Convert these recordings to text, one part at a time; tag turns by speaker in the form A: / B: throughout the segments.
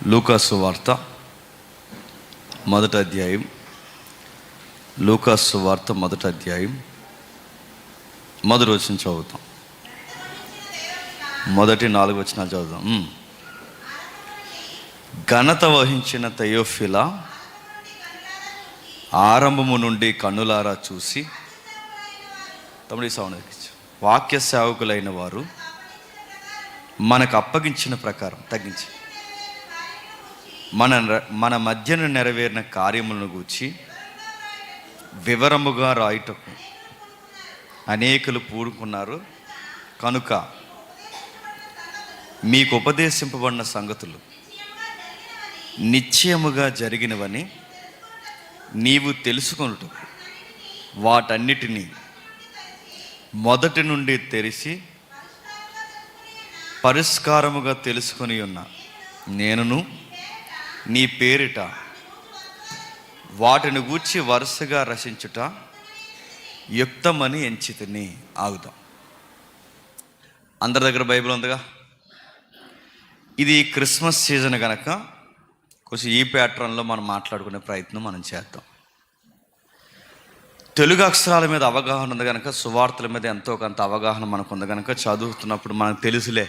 A: లూకా సువార్త మొదటి అధ్యాయం. లూకా సువార్త మొదటి అధ్యాయం మొదటి వచనం చదువుతాం. మొదటి 4 వచనాలు చదువుదాం. ఘనత వహించిన తెయోఫిలా, ఆరంభము నుండి కన్నులారా చూసి తమ్ముడి సౌండ్ వాక్య సేవకులైన వారు మనకు అప్పగించిన ప్రకారం తగ్గించి మన మధ్యన నెరవేరిన కార్యములను గూర్చి వివరముగా రాయుటకు అనేకులు పూనుకున్నారు కనుక మీకు ఉపదేశింపబడిన సంగతులు నిశ్చయముగా జరిగినవని నీవు తెలుసుకొనుటకు వాటన్నిటినీ మొదటి నుండి తెరిచి పరిష్కారముగా తెలుసుకొని ఉన్న నేనును నీ పేరిట వాటిని గూర్చి వరుసగా రచించుట యుక్తమని ఎంచితిని. ఆగుదాం. అందరి దగ్గర బైబిల్ ఉందిగా. ఇది క్రిస్మస్ సీజన్ కనుక కొంచెం ఈ ప్యాటర్న్లో మనం మాట్లాడుకునే ప్రయత్నం మనం చేద్దాం. తెలుగు అక్షరాల మీద అవగాహన ఉంది కనుక, సువార్తల మీద ఎంతో కొంత అవగాహన మనకు ఉంది కనుక చదువుతున్నప్పుడు మనకు తెలుసులే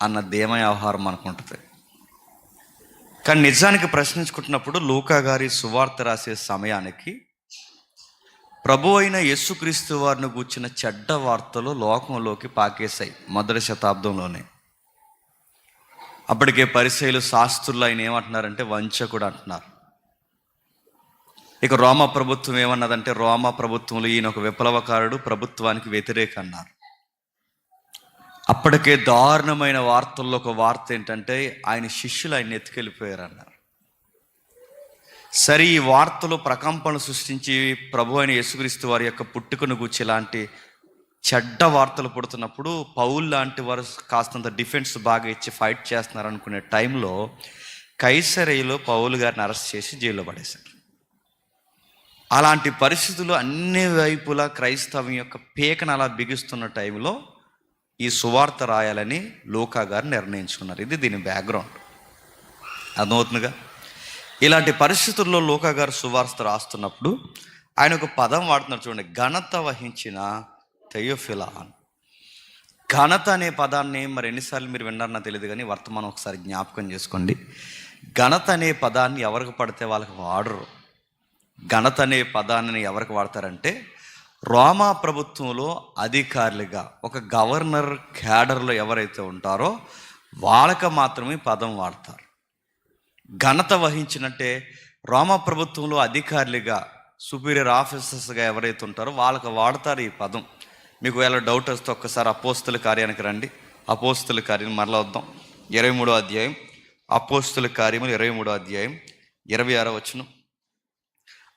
A: అన్న ధీమ వ్యవహారం మనకు ఉంటుంది. కానీ నిజానికి ప్రశ్నించుకుంటున్నప్పుడు లూకా గారి సువార్త రాసే సమయానికి ప్రభు అయిన యేసుక్రీస్తు వారిని గూర్చిన చెడ్డ వార్తలు లోకంలోకి పాకేశాయి మొదటి శతాబ్దంలోనే. అప్పటికే పరిసయ్యులు, శాస్త్రులు ఆయన ఏమంటున్నారంటే వంచకుడు అంటున్నారు. ఇక రోమా ప్రభుత్వం ఏమన్నదంటే రోమా ప్రభుత్వంలో ఈయన ఒక విప్లవకారుడు, ప్రభుత్వానికి వ్యతిరేక అన్నారు. అప్పటికే దారుణమైన వార్తల్లో ఒక వార్త ఏంటంటే ఆయన శిష్యులు ఆయన ఎత్తుకెళ్ళిపోయారు అన్నారు. సరే, ఈ వార్తలు ప్రకంపనలు సృష్టించి ప్రభు అయిన యేసుక్రీస్తు వారి యొక్క పుట్టుకను గూర్చి ఇలాంటి చెడ్డ వార్తలు పుడుతున్నప్పుడు పౌలు లాంటి వారు కాస్తంత డిఫెన్స్ బాగా ఇచ్చి ఫైట్ చేస్తున్నారు అనుకునే టైంలో కైసరయ్యలో పౌలు గారిని అరెస్ట్ చేసి జైల్లో పడేశారు. అలాంటి పరిస్థితులు అన్ని వైపులా క్రైస్తవం యొక్క పీకను అలా బిగిస్తున్న టైంలో ఈ సువార్త రాయాలని లూకా గారు నిర్ణయించుకున్నారు. ఇది దీని బ్యాక్గ్రౌండ్. అర్థమవుతుందిగా. ఇలాంటి పరిస్థితుల్లో లూకా గారు సువార్త రాస్తున్నప్పుడు ఆయన ఒక పదం వాడుతున్నారు చూడండి, ఘనత వహించిన తెయోఫిలా. ఘనత అనే పదాన్ని మరి ఎన్నిసార్లు మీరు విన్నారో నాకు తెలియదు, కానీ వర్తమానం ఒకసారి జ్ఞాపకం చేసుకోండి. ఘనత అనే పదాన్ని ఎవరికి పడితే వాళ్ళకి వాడరు. ఘనత అనే పదాన్ని ఎవరికి వాడతారంటే రోమా ప్రభుత్వంలో అధికారులుగా ఒక గవర్నర్ క్యాడర్లో ఎవరైతే ఉంటారో వాళ్ళకి మాత్రమే పదం వాడతారు. ఘనత వహించినట్టే రోమా ప్రభుత్వంలో అధికారులుగా సుపీరియర్ ఆఫీసర్స్గా ఎవరైతే ఉంటారో వాళ్ళకి వాడతారు ఈ పదం. మీకు ఎలా డౌట్ వస్తే ఒక్కసారి అపోస్తుల కార్యానికి రండి. అపోస్తుల కార్యం మరలా వద్దాం. 23వ అధ్యాయం, అపోస్తుల కార్యములు 23వ అధ్యాయం 26వ వచనం.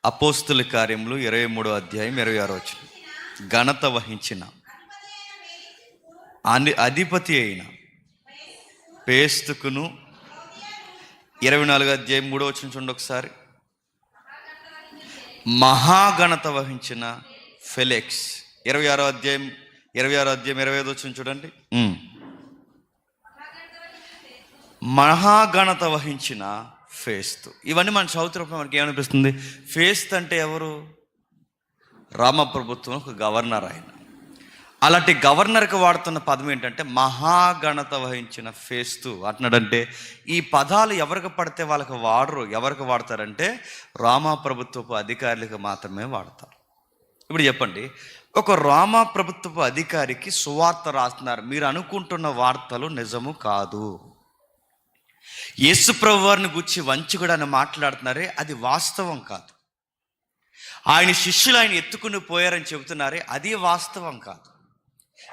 A: అపోస్తుల కార్యములు 23వ అధ్యాయం 26వ వచనం. ఘనత వహించిన అధిపతి అయిన పేస్తుకును 24వ అధ్యాయం 3వ వచనం చూడండి ఒకసారి. మహాఘనత వహించిన ఫెలిక్స్ 26వ అధ్యాయం 25వ వచనం చూడండి. మహాఘనత వహించిన ఫేస్తు. ఇవన్నీ మనం చదువుతున్నప్పుడు మనకి ఏమనిపిస్తుంది? ఫేస్తు అంటే ఎవరు? రామ ప్రభుత్వం ఒక గవర్నర్ ఆయన. అలాంటి గవర్నర్కి వాడుతున్న పదం ఏంటంటే మహాఘనత వహించిన ఫేస్తు అంటున్నాడంటే ఈ పదాలు ఎవరికి పడితే వాళ్ళకి వాడరు. ఎవరికి వాడతారంటే రామా ప్రభుత్వపు అధికారులకు మాత్రమే వాడతారు. ఇప్పుడు చెప్పండి, ఒక రామా ప్రభుత్వపు అధికారికి సువార్త రాస్తున్నారు. మీరు అనుకుంటున్న వార్తలు నిజము కాదు. యేసు ప్రభు వారిని గురించి వంచుకుడు అని మాట్లాడుతున్నారే అది వాస్తవం కాదు. ఆయన శిష్యులు ఆయన ఎత్తుకుని పోయారని చెబుతున్నారే అది వాస్తవం కాదు.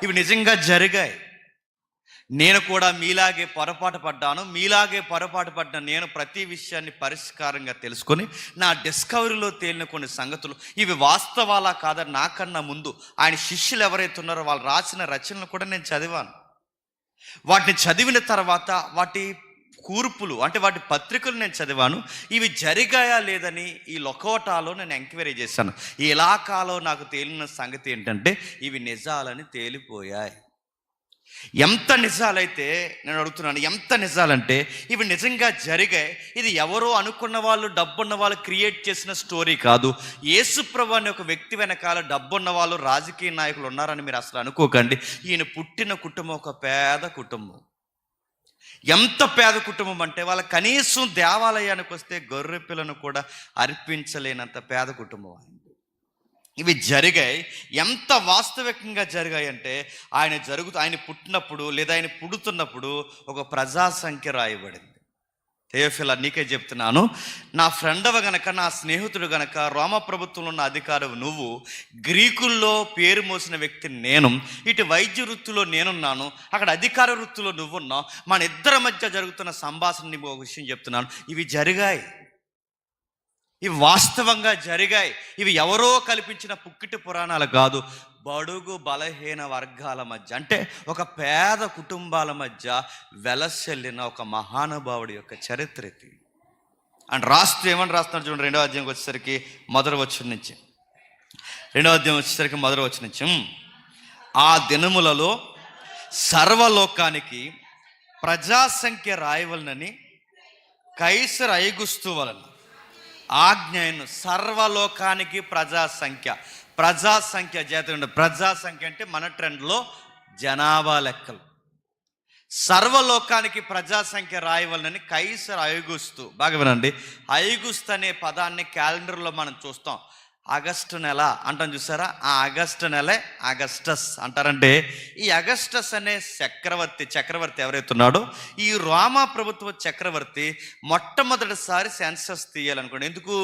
A: ఇవి నిజంగా జరిగాయి. నేను కూడా మీలాగే పొరపాటు పడ్డాను. మీలాగే పొరపాటు పడ్డ నేను ప్రతి విషయాన్ని పరిష్కారంగా తెలుసుకొని నా డిస్కవరీలో తేలిన కొన్ని సంగతులు ఇవి వాస్తవాలా కాదని నాకన్నా ముందు ఆయన శిష్యులు ఎవరైతే ఉన్నారో వాళ్ళు రాసిన రచనలు కూడా నేను చదివాను. వాటిని చదివిన తర్వాత వాటి కూర్పులు అంటే వాటి పత్రికలు నేను చదివాను. ఇవి జరిగాయా లేదని ఈ లొకోటాలో నేను ఎంక్వైరీ చేశాను. ఈ ఇలాకాలో నాకు తేలిన సంగతి ఏంటంటే ఇవి నిజాలని తేలిపోయాయి. ఎంత నిజాలైతే, నేను అడుగుతున్నాను, ఎంత నిజాలంటే ఇవి నిజంగా జరిగాయి. ఇది ఎవరో అనుకున్న వాళ్ళు, డబ్బున్న వాళ్ళు క్రియేట్ చేసిన స్టోరీ కాదు. యేసుప్రభు అనే ఒక వ్యక్తి వెనకాల డబ్బున్న వాళ్ళు, రాజకీయ నాయకులు ఉన్నారని మీరు అసలు అనుకోకండి. ఈయన పుట్టిన కుటుంబం ఒక పేద కుటుంబం. ఎంత పేద కుటుంబం అంటే వాళ్ళ కనీసం దేవాలయానికి వస్తే గొర్రె పిల్లను కూడా అర్పించలేనంత పేద కుటుంబం ఆయన. ఇవి జరిగాయి. ఎంత వాస్తవికంగా జరిగాయి అంటే ఆయన పుట్టినప్పుడు లేదా ఆయన పుడుతున్నప్పుడు ఒక ప్రజా సంఖ్య రాయబడింది. థెయోఫిలా, నీకే చెప్తున్నాను, నా ఫ్రెండవ గనక, నా స్నేహితుడు గనక, రోమ ప్రభుత్వంలో ఉన్న అధికారం నువ్వు, గ్రీకుల్లో పేరు మోసిన వ్యక్తి నేను, ఇటు వైద్య వృత్తిలో నేనున్నాను, అక్కడ అధికార వృత్తిలో నువ్వున్నావు. మన ఇద్దరి మధ్య జరుగుతున్న సంభాషణ నీకు ఒక విషయం చెప్తున్నాను, ఇవి జరిగాయి. ఇవి వాస్తవంగా జరిగాయి. ఇవి ఎవరో కల్పించిన పుక్కిటి పురాణాలు కాదు. బడుగు బలహీన వర్గాల మధ్య, అంటే ఒక పేద కుటుంబాల మధ్య వెలసెల్లిన ఒక మహానుభావుడి యొక్క చరిత్ర ఇది. అండ్ ఏమని రాస్తున్నాడు చూడండి, 2వ అధ్యాయంకి వచ్చేసరికి మొదటి వచనం నుంచి. 2వ అధ్యాయం వచ్చేసరికి మొదటి వచనం నుంచి, ఆ దినములలో సర్వలోకానికి ప్రజాసంఖ్య రాయవలనని కైసర్ ఐగుస్తు వలన ఆజ్ఞను. సర్వలోకానికి ప్రజాసంఖ్య జాతీయ ప్రజాసంఖ్య అంటే మన ట్రెండ్లో జనాభా లెక్కలు. సర్వలోకానికి ప్రజాసంఖ్య రాయవలనని కైసర్ ఐగుస్తు. బాగా వినండి, ఐగుస్తు అనే పదాన్ని క్యాలెండర్లో మనం చూస్తాం. ఆగస్టు నెల అంటాం చూసారా, ఆ ఆగస్టు నెలే అగస్టస్ అంటారంటే, ఈ అగస్టస్ అనే చక్రవర్తి ఎవరైతే ఉన్నాడో, ఈ రోమా ప్రభుత్వ చక్రవర్తి మొట్టమొదటిసారి సెన్సస్ తీయాలనుకోండి. ఎందుకు?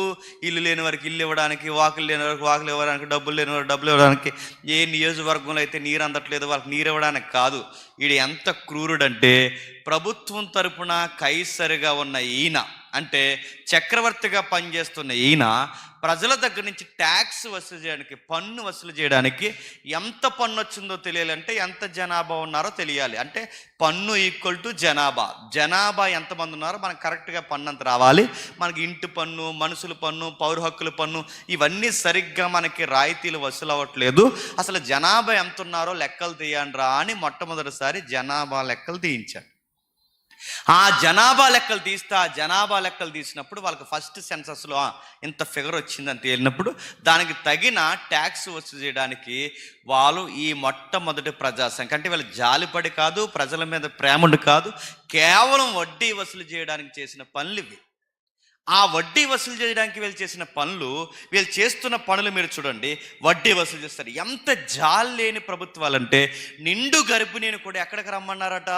A: ఇల్లు లేని వారికి ఇల్లు ఇవ్వడానికి, వాకులు లేని వారికి వాకులు ఇవ్వడానికి, డబ్బులు లేని వారికి డబ్బులు ఇవ్వడానికి, ఏ నియోజకవర్గంలో అయితే నీరు అందట్లేదు వాళ్ళకి నీరు ఇవ్వడానికి కాదు. వీడు ఎంత క్రూరుడంటే, ప్రభుత్వం తరపున కైసరిగా ఉన్న ఈయన, అంటే చక్రవర్తిగా పనిచేస్తున్న ఈయన, ప్రజల దగ్గర నుంచి ట్యాక్స్ వసూలు చేయడానికి, పన్ను వసూలు చేయడానికి, ఎంత పన్ను వచ్చిందో తెలియాలంటే ఎంత జనాభా ఉన్నారో తెలియాలి. అంటే పన్ను ఈక్వల్ టు జనాభా ఎంతమంది ఉన్నారో మనకు కరెక్ట్గా పన్ను అంత రావాలి. మనకి ఇంటి పన్ను, మనుషుల పన్ను, పౌర హక్కుల పన్ను, ఇవన్నీ సరిగ్గా మనకి రాయితీలు వసూలు అవ్వట్లేదు. అసలు జనాభా ఎంత ఉన్నారో లెక్కలు తీయండి అని మొట్టమొదటిసారి జనాభా లెక్కలు తీయించాడు. ఆ జనాభా లెక్కలు తీసినప్పుడు వాళ్ళకి ఫస్ట్ సెన్సస్లో ఇంత ఫిగర్ వచ్చిందని తేలినప్పుడు దానికి తగిన ట్యాక్స్ వసూలు చేయడానికి వాళ్ళు ఈ మొట్టమొదటి ప్రజాసంఖ్య, అంటే వీళ్ళు జాలిపడి కాదు, ప్రజల మీద ప్రేమడు కాదు, కేవలం వడ్డీ వసూలు చేయడానికి చేసిన పనులు ఇవి. ఆ వడ్డీ వసూలు చేయడానికి వీళ్ళు చేసిన పనులు, వీళ్ళు చేస్తున్న పనులు మీరు చూడండి. వడ్డీ వసూలు చేస్తారు. ఎంత జాలి లేని ప్రభుత్వాలంటే, నిండు గర్భిణిని కూడా ఎక్కడికి రమ్మన్నారట?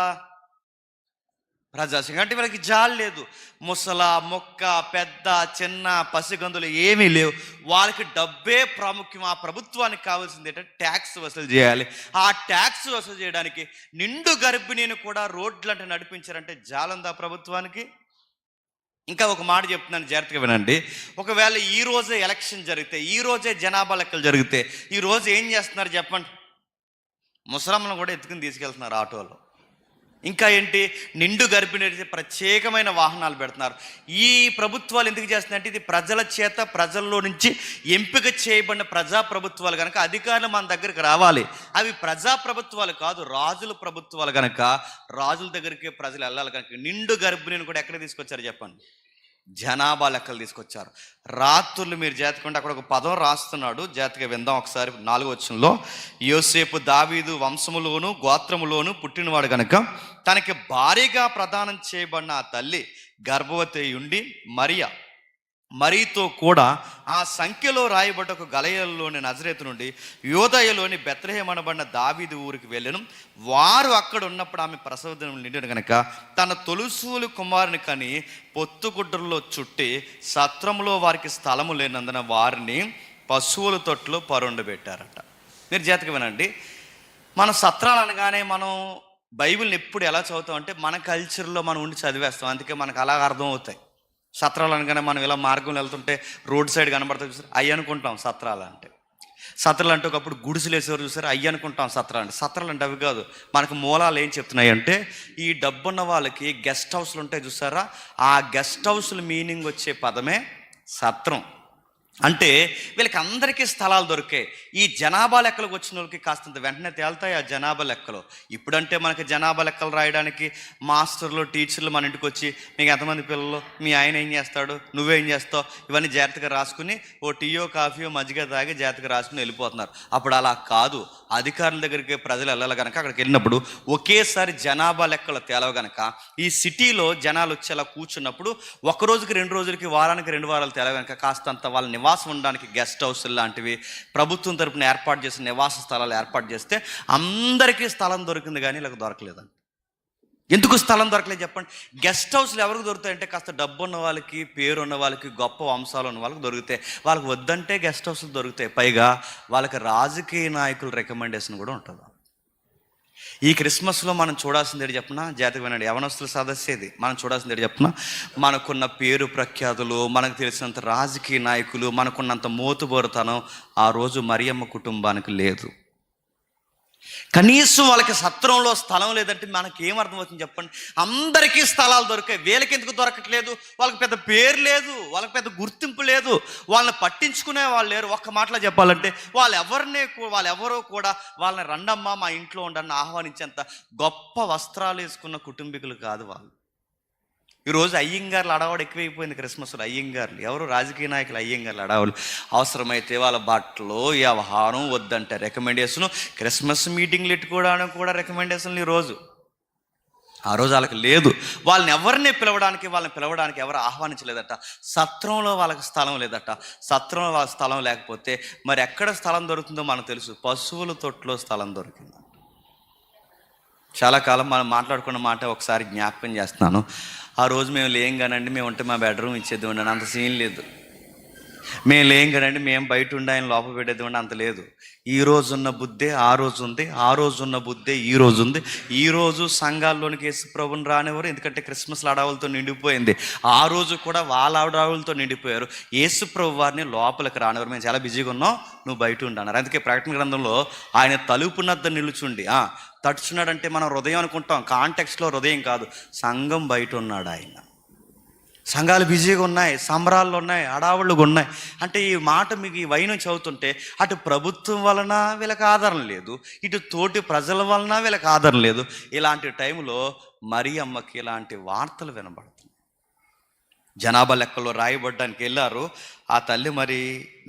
A: ప్రజాసంఖ్య. అంటే వీళ్ళకి జాలి లేదు. ముసల మొక్క, పెద్ద చిన్న, పసిగందులు ఏమీ లేవు. వాళ్ళకి డబ్బే ప్రాముఖ్యం. ఆ ప్రభుత్వానికి కావాల్సింది ఏంటంటే ట్యాక్స్ వసూలు చేయాలి. ఆ ట్యాక్స్ వసూలు చేయడానికి నిండు గర్భిణిని కూడా రోడ్లంటే నడిపించారంటే జాలందా ప్రభుత్వానికి? ఇంకా ఒక మాట చెప్తున్నాను, జాగ్రత్తగా వినండి. ఒకవేళ ఈ రోజే ఎలక్షన్ జరిగితే, ఈ రోజే జనాభా లెక్కలు జరిగితే, ఈ రోజు ఏం చేస్తున్నారు చెప్పండి? ముసలమ్మను కూడా ఎత్తుకుని తీసుకెళ్తున్నారు ఆటోలో. ఇంకా ఏంటి, నిండు గర్భిణి ప్రత్యేకమైన వాహనాలు పెడుతున్నారు. ఈ ప్రభుత్వాలు ఎందుకు చేస్తున్నాయంటే, ఇది ప్రజల చేత, ప్రజల్లో నుంచి ఎంపిక చేయబడిన ప్రజాప్రభుత్వాలు కనుక అధికారులు మన దగ్గరికి రావాలి. అవి ప్రజాప్రభుత్వాలు కాదు, రాజుల ప్రభుత్వాలు కనుక రాజుల దగ్గరికి ప్రజలు వెళ్ళాలి. కనుక నిండు గర్భిణిని కూడా ఎక్కడ తీసుకొచ్చారు చెప్పండి? జనాభా లెక్కలు తీసుకొచ్చారు. రాత్రులు మీరు జాతకంటే అక్కడ ఒక పదం రాస్తున్నాడు, జాతక విందాం ఒకసారి. 4వ వచనంలో, యోసేపు దావీదు వంశములోను గోత్రములోను పుట్టినవాడు కనుక తనకి భారీగా ప్రదానం చేయబడిన ఆ తల్లి గర్భవతి ఉండి మరియతో కూడా ఆ సంఖ్యలో రాయబడ్డ ఒక గలయలోని నజరేతు నుండి యోదయలోని బెత్లెహేము అనబడిన దావీదు ఊరికి వెళ్ళను. వారు అక్కడ ఉన్నప్పుడు ఆమె ప్రసవ దినం నిండిన కనుక తన తొలుసూలు కుమారుని కని పొత్తుగుడ్డల్లో చుట్టి సత్రంలో వారికి స్థలము లేనందున వారిని పశువుల తొట్టులో పరుండబెట్టారట. మీరు జాతక వినండి. మన సత్రాలు అనగానే మనం బైబిల్ని ఎప్పుడు ఎలా చదువుతాం అంటే, మన కల్చర్లో మనం ఉండి చదివేస్తాం. అందుకే మనకు అలాగ అర్థం అవుతాయి. సత్రాలు అనగానే మనం ఇలా మార్గంలో వెళ్తుంటే రోడ్ సైడ్ కనబడతాయి చూసారు, అయ్యి అనుకుంటాం సత్రాలు అంటే. సత్రాలు అంటే ఒకప్పుడు గుడిసెలు వేసేవారు చూసారు, అయ్యి అనుకుంటాం సత్రాలు అంటే. సత్రాలు అంటే అవి కాదు. మనకు మూలాలు ఏం చెప్తున్నాయి అంటే, ఈ డబ్బున్న వాళ్ళకి గెస్ట్ హౌస్లు ఉంటాయి చూసారా, ఆ గెస్ట్ హౌస్ల మీనింగ్ వచ్చే పదమే సత్రం. అంటే వీళ్ళకి అందరికీ స్థలాలు దొరికాయి. ఈ జనాభా లెక్కలకు వచ్చిన వాళ్ళకి కాస్తంత వెంటనే తేలుతాయి ఆ జనాభా లెక్కలు. ఇప్పుడంటే మనకి జనాభా లెక్కలు రాయడానికి మాస్టర్లు టీచర్లు మన ఇంటికి వచ్చి మీకు ఎంతమంది పిల్లలు, మీ ఆయన ఏం చేస్తాడు, నువ్వేం చేస్తావు, ఇవన్నీ జాగ్రత్తగా రాసుకుని ఓ టీయో కాఫీయో మజ్జిగ తాగి జాగ్రత్తగా రాసుకుని వెళ్ళిపోతున్నారు. అప్పుడు అలా కాదు. అధికారుల దగ్గరికి ప్రజలు వెళ్ళాలి కనుక అక్కడికి వెళ్ళినప్పుడు ఒకేసారి జనాభా లెక్కలు తేలవ కనుక ఈ సిటీలో జనాలు వచ్చి అలా కూర్చున్నప్పుడు ఒక రోజుకి 2 రోజులకి వారానికి 2 వారాలు తేలవ కనుక కాస్తంత వాళ్ళ నివాసం ఉండడానికి గెస్ట్ హౌస్ లాంటివి ప్రభుత్వం తరపున ఏర్పాటు చేసిన నివాస స్థలాలు ఏర్పాటు చేస్తే అందరికీ స్థలం దొరికింది, కానీ ఇలా దొరకలేదండి. ఎందుకు స్థలం దొరకలేదు చెప్పండి? గెస్ట్ హౌస్లు ఎవరికి దొరుకుతాయంటే కాస్త డబ్బు ఉన్న వాళ్ళకి, పేరు ఉన్న వాళ్ళకి, గొప్ప వంశాలు ఉన్న వాళ్ళకి దొరుకుతాయి. వాళ్ళకి వద్దంటే గెస్ట్ హౌస్లు దొరుకుతాయి. పైగా వాళ్ళకి రాజకీయ నాయకుల రికమెండేషన్ కూడా ఉంటుంది. ఈ క్రిస్మస్లో మనం చూడాల్సింది ఏంటి చెప్పిన? జాతక వినండి, యవనస్తుల సదస్సు ఇది. మనం చూడాల్సింది ఏంటి చెప్పిన? మనకున్న పేరు ప్రఖ్యాతులు, మనకు తెలిసినంత రాజకీయ నాయకులు, మనకున్నంత మోతుబోరుతనం ఆ రోజు మరియమ్మ కుటుంబానికి లేదు. కనీసం వాళ్ళకి సత్రంలో స్థలం లేదంటే మనకి ఏం అర్థమవుతుంది చెప్పండి? అందరికీ స్థలాలు దొరికాయి, వీళ్ళకి ఎందుకు దొరకట్లేదు? వాళ్ళకి పెద్ద పేరు లేదు, వాళ్ళకి పెద్ద గుర్తింపు లేదు, వాళ్ళని పట్టించుకునే వాళ్ళు లేరు. ఒక్క మాటలో చెప్పాలంటే వాళ్ళెవరో కూడా వాళ్ళని రండమ్మా మా ఇంట్లో ఉండని ఆహ్వానించేంత గొప్ప వస్త్రాలు వేసుకున్న కుటుంబీకులు కాదు వాళ్ళు. ఈరోజు అయ్యంగార్లు అడవాడు ఎక్కువైపోయింది. క్రిస్మస్లో అయ్యంగార్లు ఎవరు? రాజకీయ నాయకులు అయ్యంగార్లు అడవాళ్ళు. అవసరమైతే వాళ్ళ బట్టలు వ్యవహారం వద్దంటే రికమెండేషను, క్రిస్మస్ మీటింగ్లు పెట్టుకోవడానికి కూడా రికమెండేషన్లు. ఆ రోజు వాళ్ళకి లేదు. వాళ్ళని పిలవడానికి ఎవరు ఆహ్వానించలేదట. సత్రంలో వాళ్ళకి స్థలం లేదట. సత్రంలో వాళ్ళ స్థలం లేకపోతే మరి ఎక్కడ స్థలం దొరుకుతుందో మనకు తెలుసు. పశువుల తొట్టులో స్థలం దొరికింది. చాలా కాలం మనం మాట్లాడుకున్న మాట ఒకసారి జ్ఞాపకం చేస్తున్నాను. ఆ రోజు మేము లేం కానండి, మేము ఉంటే మా బెడ్రూమ్ ఇచ్చేది ఉండండి, అంత సీన్ లేదు. మేము లేం కదండి, మేము బయట ఉండి ఆయన లోపల పెట్టేది ఉండి, అంత లేదు. ఈ రోజు ఉన్న బుద్ధే ఆ రోజు ఉంది, ఆ రోజు ఉన్న బుద్ధే ఈ రోజు ఉంది. ఈ రోజు సంఘాల్లోనికి యేసు ప్రభుని రానివ్వరు, ఎందుకంటే క్రిస్మస్ అడవులతో నిండిపోయింది. ఆ రోజు కూడా వాళ్ళ అడవులతో నిండిపోయారు. యేసు ప్రభు వారిని లోపలికి రానివ్వరు. మేము చాలా బిజీగా ఉన్నాం, నువ్వు బయట ఉండన్నారు. అందుకే ప్రకటన గ్రంథంలో ఆయన తలుపునద్ద నిలుచుండి, తడుచున్నాడంటే మనం హృదయం అనుకుంటాం, కాంటెక్స్ట్లో హృదయం కాదు, సంఘం బయట ఉన్నాడు ఆయన. సంఘాలు బిజీగా ఉన్నాయి, సంబరాల్లో ఉన్నాయి, హడావుళ్ళుగా ఉన్నాయి. అంటే ఈ మాట మీకు ఈ వైనం చదువుతుంటే అటు ప్రభుత్వం వలన వీళ్ళకి ఆదరణ లేదు, ఇటు తోటి ప్రజల వలన వీళ్ళకి ఆదరణ లేదు. ఇలాంటి టైంలో మరియమ్మకి ఇలాంటి వార్తలు వినబడుతుంది. జనాభా లెక్కలో రాయబడ్డానికి వెళ్ళారు. ఆ తల్లి మరి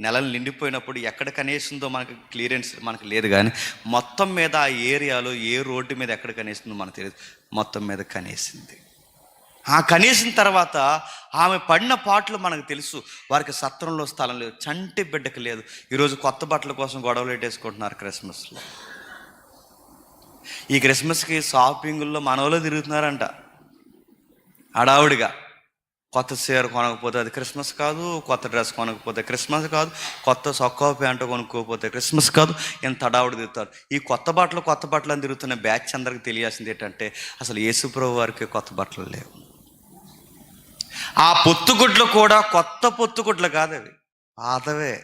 A: నెలలు నిండిపోయినప్పుడు ఎక్కడ కనేసిందో మనకు క్లియరెన్స్ మనకు లేదు, కానీ మొత్తం మీద ఆ ఏరియాలో ఏ రోడ్డు మీద ఎక్కడ కనేసిందో మనకు తెలియదు, మొత్తం మీద కనేసింది. ఆ కనేసిన తర్వాత ఆమె పడిన పాటలు మనకు తెలుసు. వారికి సత్రంలో స్థలం లేదు, చంటి బిడ్డకు లేదు. ఈరోజు కొత్త బట్టల కోసం గొడవలు పెట్టేసుకుంటున్నారు క్రిస్మస్లో. ఈ క్రిస్మస్కి షాపింగుల్లో మనవలో తిరుగుతున్నారంట హడావుడిగా. కొత్త చీర కొనకపోతే అది క్రిస్మస్ కాదు, కొత్త డ్రెస్ కొనకపోతే క్రిస్మస్ కాదు, కొత్త సొక్కా ప్యాంటు కొనుక్కోకపోతే క్రిస్మస్ కాదు, ఎంత హడావుడి తిరుగుతారు. ఈ కొత్త బట్టలు అని తిరుగుతున్న బ్యాచ్ అందరికి తెలియాల్సింది ఏంటంటే అసలు యేసు ప్రభు వారికి కొత్త బట్టలు లేవు. ఆ పొత్తుగుడ్లు కూడా కొత్త పొత్తుగుడ్లు కాదు, అవి పాతవే.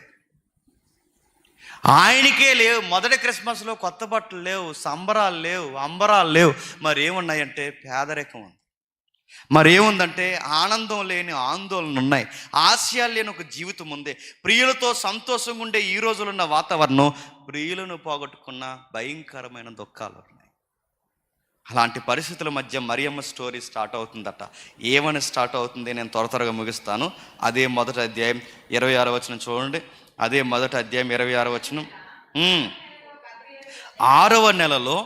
A: ఆయనకే లేవు. మొదటి క్రిస్మస్లో కొత్త బట్టలు లేవు, సంబరాలు లేవు, అంబరాలు లేవు. మరి ఏమున్నాయంటే పేదరికం ఉంది. మరేముందంటే ఆనందం లేని ఆందోళన ఉన్నాయి, ఆశయాలు లేని ఒక జీవితం ఉంది. ప్రియులతో సంతోషంగా ఉండే ఈ రోజులున్న వాతావరణం ప్రియులను పోగొట్టుకున్న భయంకరమైన దుఃఖాలు ఉన్నాయి. అలాంటి పరిస్థితుల మధ్య మరియమ్మ స్టోరీ స్టార్ట్ అవుతుందట. ఏమని స్టార్ట్ అవుతుంది నేను త్వరగా ముగిస్తాను. అదే మొదటి అధ్యాయం 26వ వచనం చూడండి. అదే మొదటి అధ్యాయం 26వ వచనం. 6వ నెలలో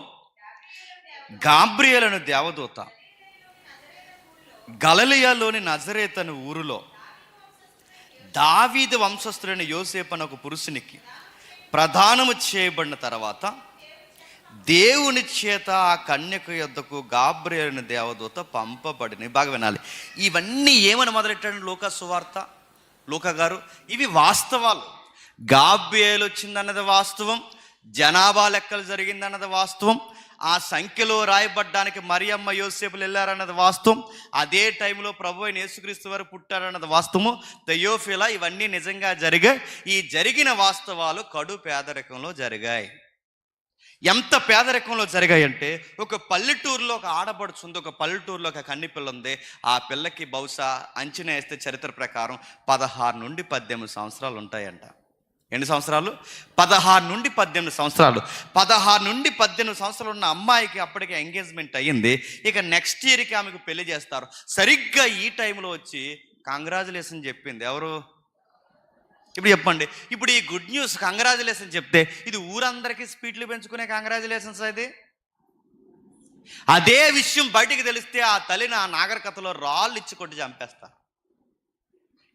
A: గాబ్రియేలు అనే దేవదూత గలిలయలోని నజరేతు అనే ఊరిలో దావీదు వంశస్థుడైన యోసేపు అనే ఒక పురుషునికి ప్రదానము చేయబడిన తర్వాత దేవుని చేత ఆ కన్యక యొద్దకు గాబ్రియేలు అనే దేవదూత పంపబడిన. బాగా వినాలి. ఇవన్నీ ఏమని మొదలెట్టాడు లూకా సువార్త, లూకా గారు? ఇవి వాస్తవాలు. గాబ్రియేలు వచ్చిందన్నది వాస్తవం, జనాభా లెక్కలు జరిగిందన్నది వాస్తవం, ఆ సంఖ్యలో రాయబడ్డానికి మరియమ్మ యోసేపులు వెళ్ళారన్నది వాస్తవం, అదే టైంలో ప్రభు అయిన యేసుక్రీస్తు వారు పుట్టారన్నది వాస్తవము, థెయోఫిలా, ఇవన్నీ నిజంగా జరిగాయి. ఈ జరిగిన వాస్తవాలు కడు పేదరికంలో జరిగాయి. ఎంత పేదరికంలో జరిగాయంటే, ఒక పల్లెటూరులో ఒక ఆడపడుచు ఉంది, ఒక పల్లెటూరులో ఒక కన్ని పిల్ల ఉంది. ఆ పిల్లకి బహుశా అంచనా వేస్తే చరిత్ర ప్రకారం 16 నుండి 18 సంవత్సరాలు ఉంటాయంట. ఎన్ని సంవత్సరాలు? 16 నుండి 18 సంవత్సరాలు. 16 నుండి 18 సంవత్సరాలు ఉన్న అమ్మాయికి అప్పటికే ఎంగేజ్మెంట్ అయ్యింది. ఇక నెక్స్ట్ ఇయర్కి ఆమెకు పెళ్లి చేస్తారు. సరిగ్గా ఈ టైంలో వచ్చి కంగ్రాచులేషన్ చెప్పింది ఎవరు? ఇప్పుడు చెప్పండి, ఇప్పుడు ఈ గుడ్ న్యూస్ కంగ్రాచులేషన్ చెప్తే ఇది ఊరందరికీ స్పీడ్లు పెంచుకునే కంగ్రాచులేషన్స్ అది. అదే విషయం బయటికి తెలిస్తే ఆ తల్లిని ఆ నాగరికతలో రాళ్ళు ఇచ్చి కొట్టి చంపేస్తారు.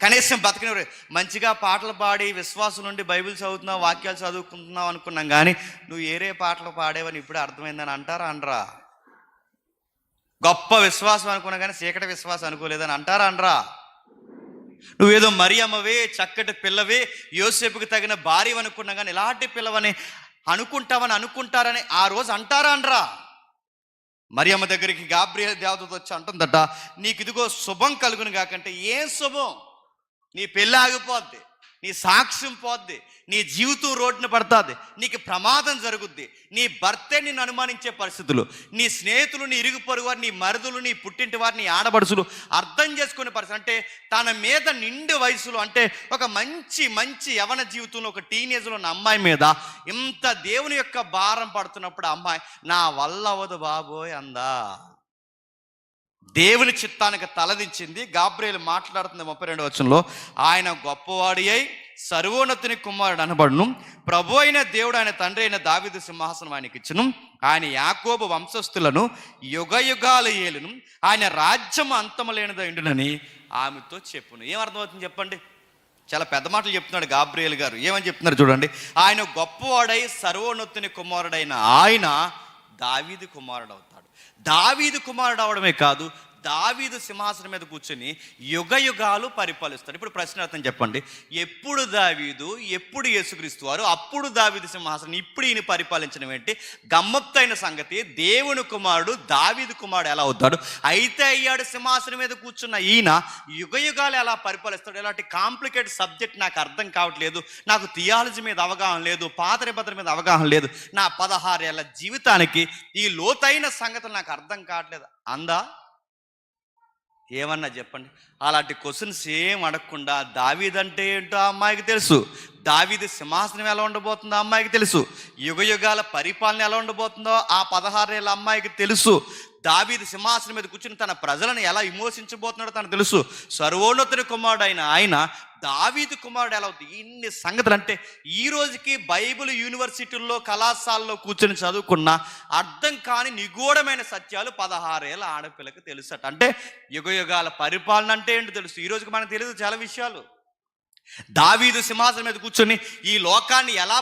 A: కనీసం బతికినవారు మంచిగా పాటలు పాడి విశ్వాసం నుండి బైబిల్ చదువుతున్నావు, వాక్యాలు చదువుకుంటున్నావు అనుకున్నాం, కానీ నువ్వు ఏరే పాటలు పాడేవని ఇప్పుడే అర్థమైందని అంటారా అనరా? గొప్ప విశ్వాసం అనుకున్నా కానీ చీకటి విశ్వాసం అనుకోలేదని అంటారా అనరా? నువ్వేదో మరియమ్మవే, చక్కటి పిల్లవే, యోసేపుకి తగిన భార్య అనుకున్నా కానీ ఇలాంటి పిల్లవని అనుకుంటావని అనుకుంటారని ఆ రోజు అంటారా అనరా? మరియమ్మ దగ్గరికి గాబ్రియల్ దేవతతో వచ్చి అంటుందట, నీకు ఇదిగో శుభం కలుగును కాకంటే ఏం శుభం? నీ పెళ్ళి ఆగిపోద్ది, నీ సాక్ష్యం పోద్ది, నీ జీవితం రోడ్డున పడుతుంది, నీకు ప్రమాదం జరుగుద్ది, నీ భర్తే నిన్ను అనుమానించే పరిస్థితులు, నీ స్నేహితులు, నీ ఇరుగు పొరుగు వారు, నీ మరుదులు, నీ పుట్టింటి వారు, నీ ఆడబడుసులు అర్థం చేసుకునే పరిస్థితి. అంటే తన మీద నిండు వయసులో, అంటే ఒక మంచి మంచి యవన జీవితంలో ఒక టీనేజ్లో ఉన్న అమ్మాయి మీద ఇంత దేవుని యొక్క భారం పడుతున్నప్పుడు ఆ అమ్మాయి నా వల్ల అవ్వదు బాబోయ్ అందా. దేవుని చిత్తానికి తలదించింది. గాబ్రియలు మాట్లాడుతుంది 32వ వచనంలో, ఆయన గొప్పవాడి అయి సర్వోన్నతుని కుమారుడు అనబడును, ప్రభు అయిన దేవుడు ఆయన తండ్రి అయిన దావీదు సింహాసనం ఆయనకి ఇచ్చును, ఆయన యాకోబు వంశస్థులను యుగ యుగాలు ఏలును, ఆయన రాజ్యం అంతము లేనిదైండునని ఆమెతో చెప్పును. ఏమర్థమవుతుంది చెప్పండి? చాలా పెద్ద మాటలు చెప్తున్నాడు గాబ్రియల్ గారు. ఏమని చెప్తున్నారు చూడండి, ఆయన గొప్పవాడై సర్వోన్నతుని కుమారుడైన ఆయన దావీదు కుమారుడు అవుతాడు. దావీదు కుమారుడు అవడమే కాదు, దావీదు సింహాసనం మీద కూర్చొని యుగ యుగాలు పరిపాలిస్తాడు. ఇప్పుడు ప్రశ్న అర్థం చెప్పండి, ఎప్పుడు దావీదు, ఎప్పుడు యేసుక్రీస్తు వారు, అప్పుడు దావీదు సింహాసనం, ఇప్పుడు ఈయన పరిపాలించడం ఏంటి? గమ్మత్తైన సంగతి, దేవుని కుమారుడు దావీదు కుమారుడు ఎలా అవుతాడు? అయితే అయ్యాడు సింహాసనం మీద కూర్చున్న ఈయన యుగ యుగాలు ఎలా పరిపాలిస్తాడు? ఇలాంటి కాంప్లికేటెడ్ సబ్జెక్ట్ నాకు అర్థం కావట్లేదు, నాకు థియాలజీ మీద అవగాహన లేదు, పాత నిబంధన మీద అవగాహన లేదు, నా 16 ఏళ్ల జీవితానికి ఈ లోతైన సంగతులు నాకు అర్థం కావట్లేదు అందా? ఏమన్నా చెప్పండి. అలాంటి క్వశ్చన్స్ ఏం అడగకుండా దావీదంటే ఏంటో ఆ అమ్మాయికి తెలుసు, దావీదు సింహాసనం ఎలా ఉండబోతుందో ఆ అమ్మాయికి తెలుసు, యుగ యుగాల పరిపాలన ఎలా ఉండబోతుందో ఆ 16 ఏళ్ళ అమ్మాయికి తెలుసు, దావీదు సింహాసనం మీద కూర్చుని తన ప్రజలను ఎలా విమోచించబోతున్నాడో తనకు తెలుసు, సర్వోన్నతుని కుమారుడు అయిన ఆయన దావీదు కుమారుడు ఎలా అవుతుంది? ఇన్ని సంగతులు. అంటే ఈ రోజుకి బైబిల్ యూనివర్సిటీల్లో, కళాశాలలో కూర్చొని చదువుకున్న అర్థం కాని నిగూఢమైన సత్యాలు 16 ఏళ్ళ ఆడపిల్లకి తెలుసట. అంటే యుగ యుగాల పరిపాలన అంటే ఏంటో తెలుసు. ఈ రోజుకి మనకు తెలియదు చాలా విషయాలు. దావీదు సింహాసనం మీద కూర్చొని ఈ లోకాన్ని ఎలా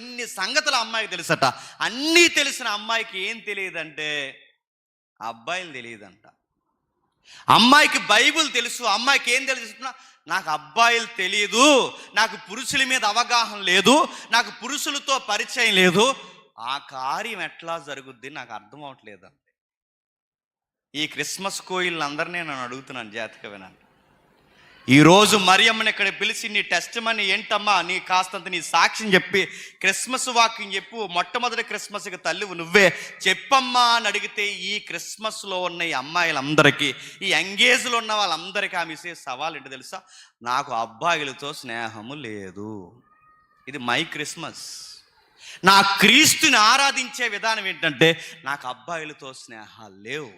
A: ఇన్ని సంగతులు అమ్మాయికి తెలుసట. అన్నీ తెలిసిన అమ్మాయికి ఏం తెలియదంటే అబ్బాయిలు తెలియదంట. అమ్మాయికి బైబిల్ తెలుసు, అమ్మాయికి ఏం తెలుసు? నాకు అబ్బాయిలు తెలియదు, నాకు పురుషుల మీద అవగాహన లేదు, నాకు పురుషులతో పరిచయం లేదు, ఆ కార్యం ఎట్లా జరుగుద్ది నాకు అర్థం అవట్లేదు. ఈ క్రిస్మస్ కోయిళ్ళందరినీ నేను అడుగుతున్నాను, జాతక వినండి. ఈరోజు మరియమ్మని ఇక్కడ పిలిచి నీ టెస్ట్ మనీ ఏంటమ్మా, నీ కాస్తంత నీ సాక్ష్యం చెప్పి క్రిస్మస్ వాక్యం చెప్పు, మొట్టమొదటి క్రిస్మస్కి తల్లి నువ్వే చెప్పమ్మా అని అడిగితే ఈ క్రిస్మస్లో ఉన్న ఈ అమ్మాయిలందరికీ, ఈ ఎంగేజ్లో ఉన్న వాళ్ళందరికీ ఆమె ఇసే సవాల్ ఏంటో తెలుసా? నాకు అబ్బాయిలతో స్నేహము లేదు. ఇది మై క్రిస్మస్. నా క్రీస్తుని ఆరాధించే విధానం ఏంటంటే నాకు అబ్బాయిలతో స్నేహాలు లేవు.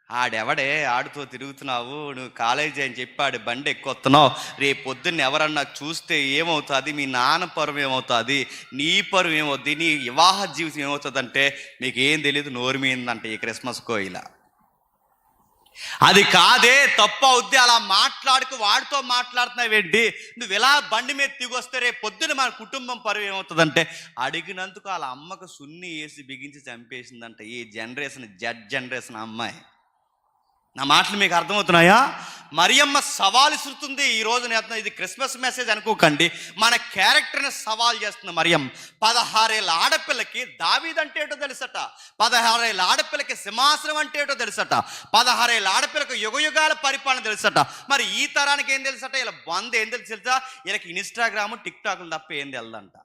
A: ఆడెవడే ఆడుతో తిరుగుతున్నావు, నువ్వు కాలేజీ అని చెప్పి బండి ఎక్కుతున్నావు, రేపు పొద్దున్న ఎవరన్నా చూస్తే ఏమవుతుంది? మీ నాన్న పరువు ఏమవుతుంది? నీ పరువు ఏమవుతుంది? నీ వివాహ జీవితం ఏమవుతుంది? అంటే మీకేం తెలియదు, నోరుమీందంటే ఈ క్రిస్మస్ కోయిల. అది కాదే, తప్పు అవుద్ది, అలా మాట్లాడుకు, వాడితో మాట్లాడుతున్నావేంటి? నువ్వు ఇలా బండి మీద తిగొస్తే రేపు పొద్దున మన కుటుంబం పరువు ఏమవుతుందంటే అడిగినందుకు వాళ్ళ అమ్మకు సున్ని వేసి బిగించి చంపేసిందంట ఈ జనరేషన్, జనరేషన్ అమ్మాయి. నా మాటలు మీకు అర్థమవుతున్నాయా? మరియమ్మ సవాలు ఇస్తుంది ఈ రోజు. ఇది క్రిస్మస్ మెసేజ్ అనుకోకండి, మన క్యారెక్టర్ని సవాల్ చేస్తుంది మరియమ్మ. 16 ఏళ్ళ ఆడపిల్లకి దావీదు అంటే ఏంటో తెలుసట, 16 ఏళ్ళ ఆడపిల్లకి సింహాసనం అంటే ఏంటో తెలుసట, 16 ఏళ్ళ ఆడపిల్లకు యుగ యుగాల పరిపాలన తెలుసట. మరి ఈ తరానికి ఏం తెలుసట? ఇలా బంద్ ఏం తెలుసా? వీళ్ళకి ఇన్స్టాగ్రామ్, టిక్ టాక్లు తప్ప ఏం తెలదంట.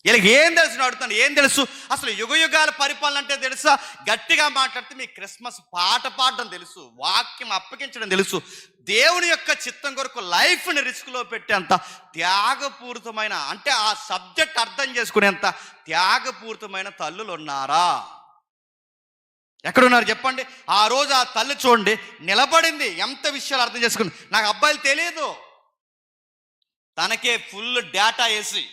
A: వీళ్ళకి ఏం తెలుసు అడుగుతాను, ఏం తెలుసు అసలు యుగ యుగాల పరిపాలన అంటే తెలుసా? గట్టిగా మాట్లాడితే మీకు క్రిస్మస్ పాట పాడడం తెలుసు, వాక్యం అప్పగించడం తెలుసు, దేవుని యొక్క చిత్తం కొరకు లైఫ్ని రిస్క్లో పెట్టేంత త్యాగపూరితమైన, అంటే ఆ సబ్జెక్ట్ అర్థం చేసుకునేంత త్యాగపూరితమైన తల్లులు ఉన్నారా? ఎక్కడున్నారు చెప్పండి? ఆ రోజు ఆ తల్లి చూడండి నిలబడింది, ఎంత విషయాలు అర్థం చేసుకుంది. నాకు అబ్బాయిలు తెలియదు, తనకే ఫుల్ డేటా వేసి